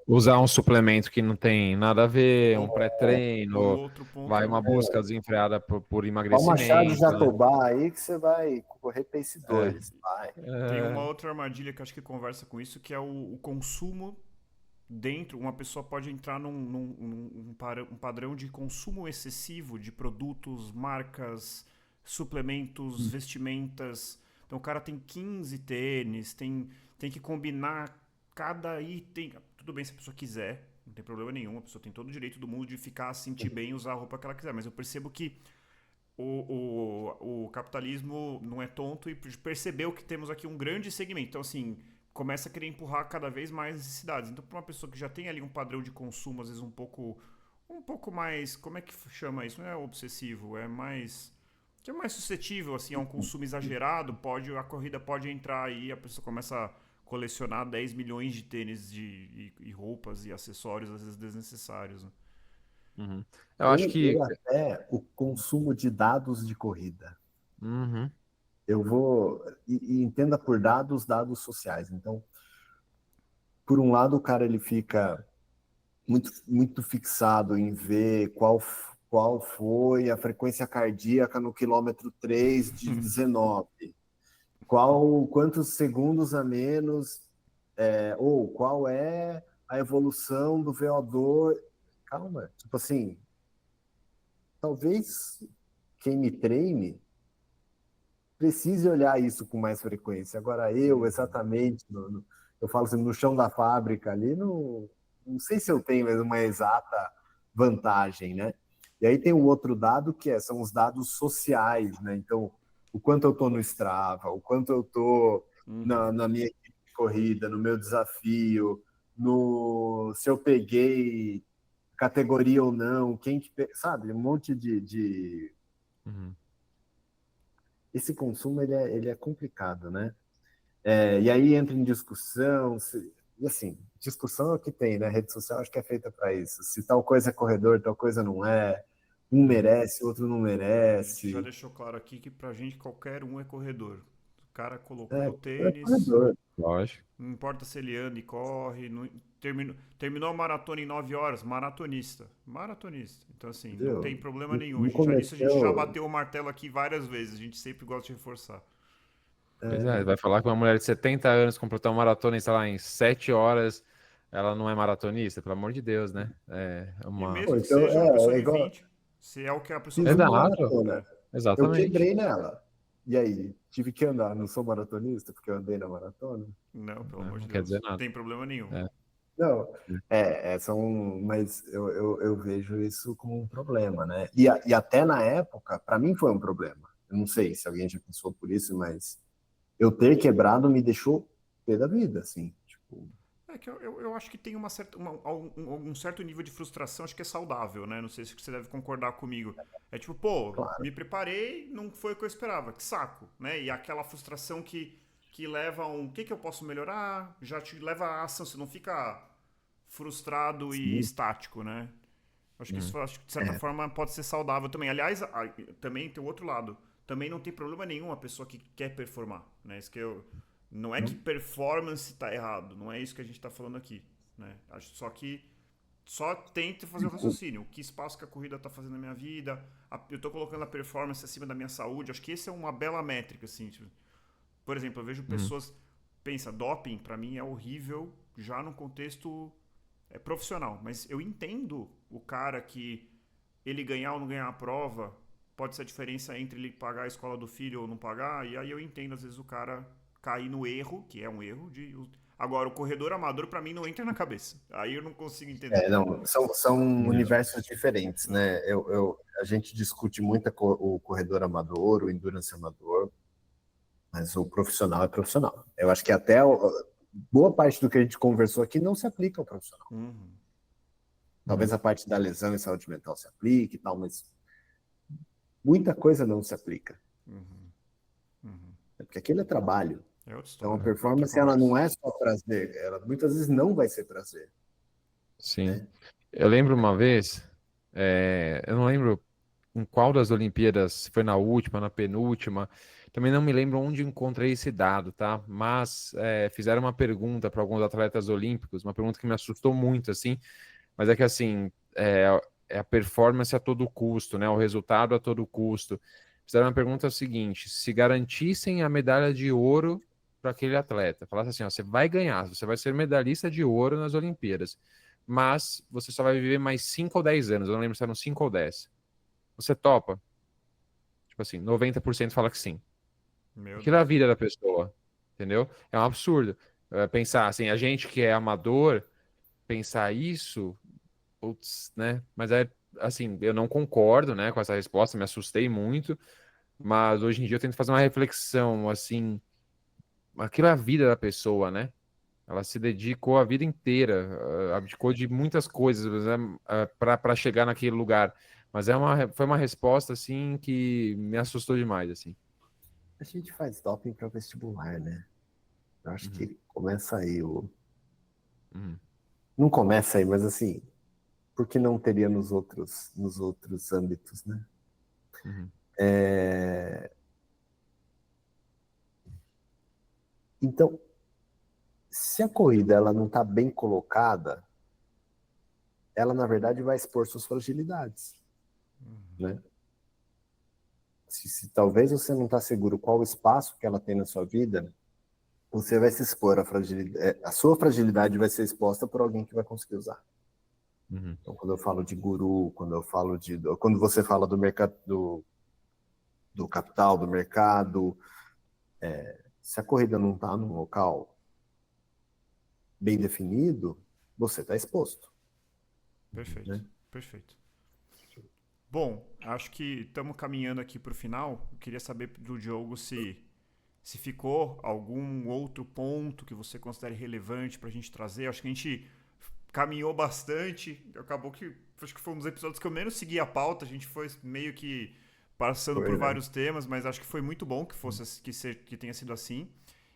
Usar um suplemento que não tem nada a ver, um pré-treino, outro ponto vai uma busca desenfreada por Toma chá de emagrecimento, jatobá aí que você vai correr pace 2. Tem uma outra armadilha que acho que conversa com isso, que é o consumo dentro. Uma pessoa pode entrar num padrão de consumo excessivo de produtos, marcas, suplementos, vestimentas. Então o cara tem 15 tênis, tem que combinar cada item. Tudo bem se a pessoa quiser, não tem problema nenhum, a pessoa tem todo o direito do mundo de ficar, sentir bem e usar a roupa que ela quiser, mas eu percebo que o capitalismo não é tonto e percebeu que temos aqui um grande segmento. Então, assim, começa a querer empurrar cada vez mais necessidades. Então, para uma pessoa que já tem ali um padrão de consumo, às vezes um pouco mais, como é que chama isso? Não é obsessivo, é mais, que é mais suscetível assim a um consumo exagerado, a corrida pode entrar aí, a pessoa começa a colecionar 10 milhões de tênis e roupas e acessórios, às vezes desnecessários, né? Eu acho que Ou até o consumo de dados de corrida. Eu vou... E entenda por dados sociais. Então, por um lado, o cara ele fica muito fixado em ver qual foi a frequência cardíaca no quilômetro 3 de 19. Quantos segundos a menos, ou qual é a evolução do VO2. Calma, tipo assim, talvez quem me treine precise olhar isso com mais frequência. Agora, exatamente, eu falo assim, no chão da fábrica ali, não sei se eu tenho uma exata vantagem, né? E aí tem o outro dado que são os dados sociais, né? Então, o quanto eu estou no Strava, o quanto eu estou na minha equipe de corrida, no meu desafio, se eu peguei categoria ou não, sabe? Um monte de... Esse consumo ele é complicado, né? E aí entra em discussão, e assim, discussão é o que tem, né? Rede social acho que é feita para isso. Se tal coisa é corredor, tal coisa não é. Um merece, outro não merece. A gente já deixou claro aqui que pra gente qualquer um é corredor. O cara colocou o É tênis, corredor. lógico. não importa se ele anda e corre, terminou a maratona em 9 horas, maratonista. Então, assim, não tem problema nenhum. Isso a gente já bateu o martelo aqui várias vezes, a gente sempre gosta de reforçar. Pois é, vai falar que uma mulher de 70 anos completou uma maratona, sei lá, em 7 horas, ela não é maratonista? Pelo amor de Deus, né? E mesmo que seja uma pessoa de 20, se é o que a pessoa Fiz uma Exato, maratona. Eu exatamente. quebrei nela. E aí, tive que andar. Não sou maratonista porque eu andei na maratona? Não, pelo amor de Não quer Deus. dizer Não nada. tem problema nenhum. Não, mas eu vejo isso como um problema, né? E até na época, para mim foi um problema. Eu não sei se alguém já passou por isso, mas eu ter quebrado me deixou pé da vida, assim. Tipo, É que eu acho que tem um certo nível de frustração, acho que é saudável, né? Não sei se você deve concordar comigo. É tipo, claro. me preparei, não foi o que eu esperava, que saco, né? E aquela frustração que que leva a o que eu posso melhorar, já te leva à ação, você não fica frustrado e Sim. estático, né? Acho que Uhum. isso, acho que, de certa forma, pode ser saudável também. Aliás, também tem o outro lado. Também não tem problema nenhum a pessoa que quer performar, né? Isso que não é que performance está errado, não é isso que a gente está falando aqui, né? Só que só tente fazer o raciocínio. Que espaço que a corrida está fazendo na minha vida? Eu estou colocando a performance acima da minha saúde. Acho que essa é uma bela métrica, assim. Tipo, por exemplo, eu vejo Uhum. pessoas... Pensa, doping para mim é horrível já no contexto profissional. Mas eu entendo o cara que ele ganhar ou não ganhar a prova pode ser a diferença entre ele pagar a escola do filho ou não pagar. E aí eu entendo, às vezes, o cara cair no erro, que é um erro, de... Agora, o corredor amador, para mim, não entra na cabeça. Aí eu não consigo entender. Não, são Uhum. universos diferentes, né? A gente discute muito o corredor amador, o endurance amador, mas o profissional é profissional. Eu acho que até boa parte do que a gente conversou aqui não se aplica ao profissional. Uhum, Talvez Uhum. a parte da lesão e saúde mental se aplique e tal, mas muita coisa não se aplica. uhum, uhum. Porque aquilo é trabalho. É outra Então a história, é outra performance ela conversa. não é só prazer, ela muitas vezes não vai ser prazer, Sim. né? Eu lembro uma vez, eu não lembro em qual das Olimpíadas, se foi na última, na penúltima, também não me lembro onde encontrei esse dado, tá? Mas fizeram uma pergunta para alguns atletas olímpicos, uma pergunta que me assustou muito, assim, mas é que assim, é a performance a todo custo, né? O resultado a todo custo. Fizeram uma pergunta seguinte: se garantissem a medalha de ouro para aquele atleta, falasse assim, ó, você vai ganhar, você vai ser medalhista de ouro nas Olimpíadas, mas você só vai viver mais 5 ou 10 anos, eu não lembro se eram 5 ou 10. Você topa? Tipo assim, 90% fala que sim. Meu Aquilo é a Deus. vida da pessoa, entendeu? É um absurdo. Pensar assim, a gente que é amador, pensar isso, putz, né? Mas assim, eu não concordo, né, com essa resposta, me assustei muito, mas hoje em dia eu tento fazer uma reflexão, assim, aquilo é a vida da pessoa, né? Ela se dedicou a vida inteira, abdicou de muitas coisas, né, para chegar naquele lugar. Mas foi uma resposta, assim, que me assustou demais, assim. A gente faz doping para vestibular, né? Eu acho Uhum, que começa aí o uhum, não começa aí, mas assim, por que não teria nos outros âmbitos, né? uhum, É... Então, se a corrida ela não está bem colocada, ela na verdade vai expor suas fragilidades, né? Se talvez você não está seguro qual o espaço que ela tem na sua vida, você vai se expor à fragilidade, a sua fragilidade vai ser exposta por alguém que vai conseguir usar. uhum, Então, quando eu falo de guru, quando você fala do mercado, do capital, do mercado, se a corrida não está num local bem definido, você está exposto, Perfeito, né? perfeito. Bom, acho que estamos caminhando aqui para o final. Eu queria saber do Diogo se ficou algum outro ponto que você considere relevante para a gente trazer. Acho que a gente caminhou bastante. Acabou que acho que foi um dos episódios que eu menos segui a pauta. A gente foi meio que passando por Foi, né? vários temas, mas acho que foi muito bom que fosse que tenha sido assim.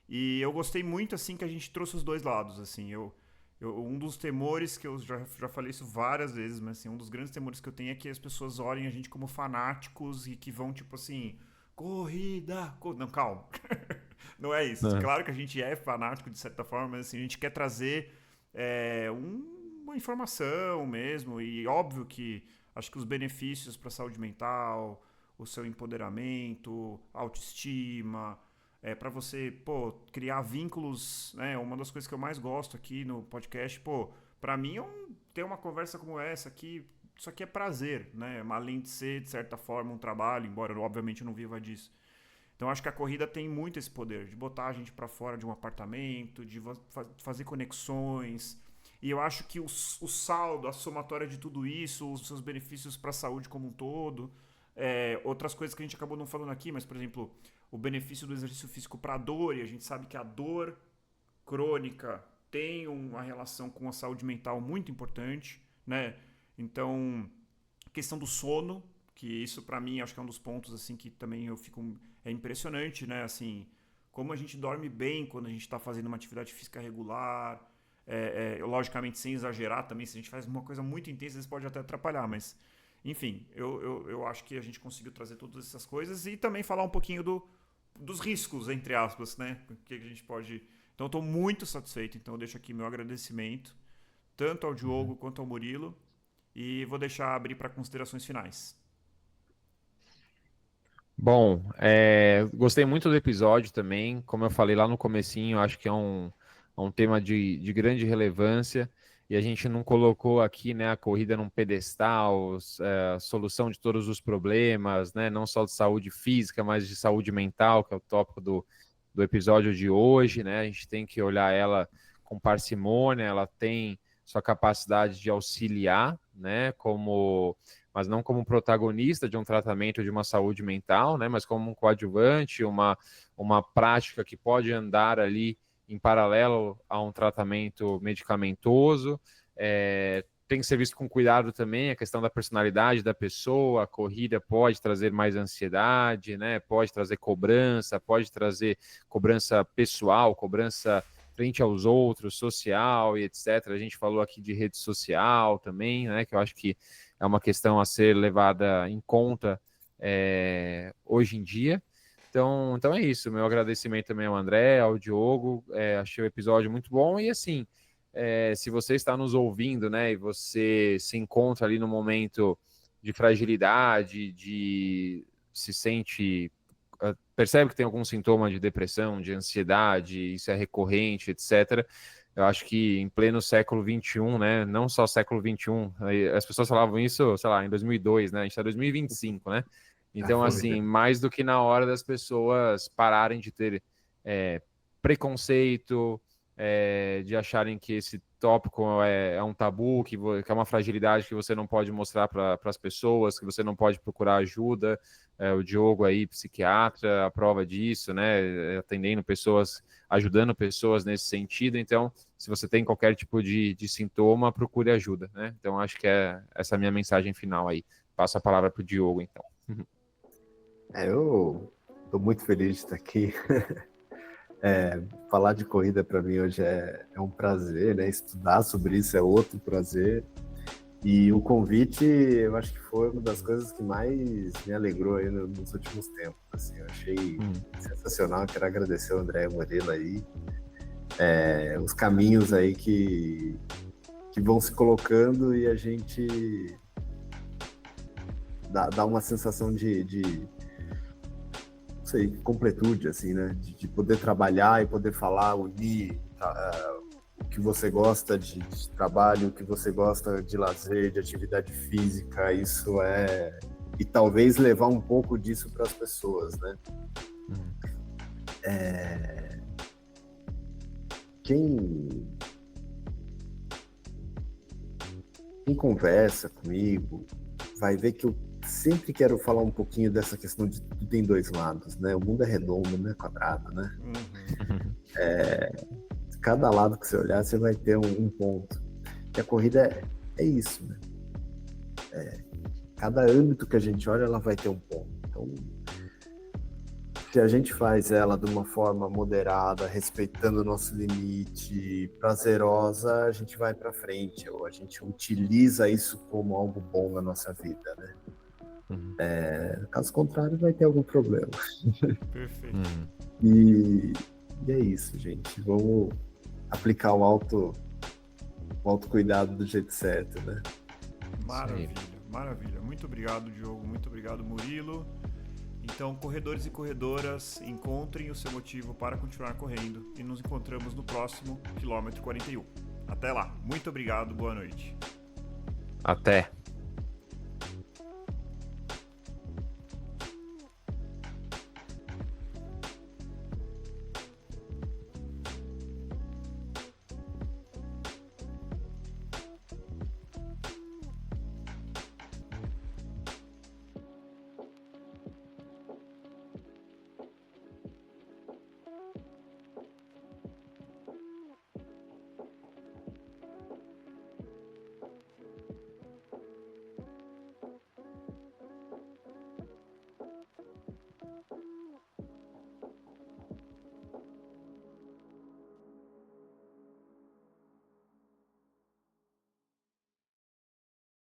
E eu gostei muito assim que a gente trouxe os dois lados. Assim, um dos temores que eu já falei isso várias vezes, mas assim, um dos grandes temores que eu tenho é que as pessoas olhem a gente como fanáticos e que vão tipo assim, corrida, não, calma. Não é isso. uhum, Claro que a gente é fanático de certa forma, mas assim, a gente quer trazer uma informação mesmo. E óbvio que acho que os benefícios para a saúde mental, o seu empoderamento, autoestima, para você criar vínculos. Né, uma das coisas que eu mais gosto aqui no podcast, para mim ter uma conversa como essa aqui. Isso aqui é prazer, né? Além de ser, de certa forma, um trabalho, embora eu, obviamente eu não viva disso. Então acho que a corrida tem muito esse poder de botar a gente para fora de um apartamento, de fazer conexões. E eu acho que o saldo, a somatória de tudo isso, os seus benefícios para a saúde como um todo, outras coisas que a gente acabou não falando aqui, mas por exemplo, o benefício do exercício físico para a dor, e a gente sabe que a dor crônica tem uma relação com a saúde mental muito importante, né? Então, questão do sono, que isso para mim acho que é um dos pontos assim que também eu fico impressionante, né? Assim, como a gente dorme bem quando a gente está fazendo uma atividade física regular, logicamente sem exagerar também, se a gente faz uma coisa muito intensa, às vezes pode até atrapalhar, mas enfim, eu acho que a gente conseguiu trazer todas essas coisas e também falar um pouquinho dos riscos, entre aspas, né? Que a gente pode... Então, eu estou muito satisfeito, então eu deixo aqui meu agradecimento, tanto ao Diogo quanto ao Murilo, e vou deixar abrir para considerações finais. Bom, gostei muito do episódio também. Como eu falei lá no comecinho, acho que é um tema de grande relevância e a gente não colocou aqui, né, a corrida num pedestal, a solução de todos os problemas, né, não só de saúde física, mas de saúde mental, que é o tópico do episódio de hoje, né? A gente tem que olhar ela com parcimônia, ela tem sua capacidade de auxiliar, né, mas não como protagonista de um tratamento de uma saúde mental, né, mas como um coadjuvante, uma prática que pode andar ali em paralelo a um tratamento medicamentoso. Tem que ser visto com cuidado também a questão da personalidade da pessoa. A corrida pode trazer mais ansiedade, né, pode trazer cobrança pessoal, cobrança frente aos outros, social e etc. A gente falou aqui de rede social também, né, que eu acho que é uma questão a ser levada em conta hoje em dia. Então é isso. Meu agradecimento também ao André, ao Diogo. Achei o episódio muito bom. E assim, se você está nos ouvindo, né, e você se encontra ali no momento de fragilidade, se sente, percebe que tem algum sintoma de depressão, de ansiedade, isso é recorrente, etc., eu acho que em pleno século XXI, né, não só século XXI, as pessoas falavam isso, sei lá, em 2002, né, a gente está em 2025, né, então, assim, mais do que na hora das pessoas pararem de ter preconceito, de acharem que esse tópico é um tabu, que é uma fragilidade que você não pode mostrar para as pessoas, que você não pode procurar ajuda. O Diogo aí, psiquiatra, a prova disso, né, atendendo pessoas, ajudando pessoas nesse sentido. Então, se você tem qualquer tipo de sintoma, procure ajuda, né? Então, acho que essa a minha mensagem final aí. Passo a palavra para o Diogo, então. Eu estou muito feliz de estar aqui. Falar de corrida para mim hoje é um prazer, né? Estudar sobre isso é outro prazer. E o convite, eu acho que foi uma das coisas que mais me alegrou aí nos últimos tempos. Assim, eu achei sensacional. Quero agradecer ao André e ao Murilo aí. Os caminhos aí que vão se colocando e a gente dá uma sensação de não sei, completude, assim, né? De poder trabalhar e poder falar, unir o que você gosta de trabalho, o que você gosta de lazer, de atividade física, isso e talvez levar um pouco disso para as pessoas, né? Quem conversa comigo vai ver que eu sempre quero falar um pouquinho dessa questão de tudo tem dois lados, né? O mundo é redondo, não é quadrado, né? Cada lado que você olhar, você vai ter um ponto. E a corrida é isso, né? Cada âmbito que a gente olha, ela vai ter um ponto. Então, se a gente faz ela de uma forma moderada, respeitando o nosso limite, prazerosa, a gente vai para frente, ou a gente utiliza isso como algo bom na nossa vida, né? Caso contrário, vai ter algum problema. Perfeito. E é isso, gente. Vamos aplicar o autocuidado do jeito certo, né? Maravilha. Muito obrigado, Diogo. Muito obrigado, Murilo. Então, corredores e corredoras, encontrem o seu motivo para continuar correndo e nos encontramos no próximo quilômetro 41. Até lá. Muito obrigado. Boa noite. Até.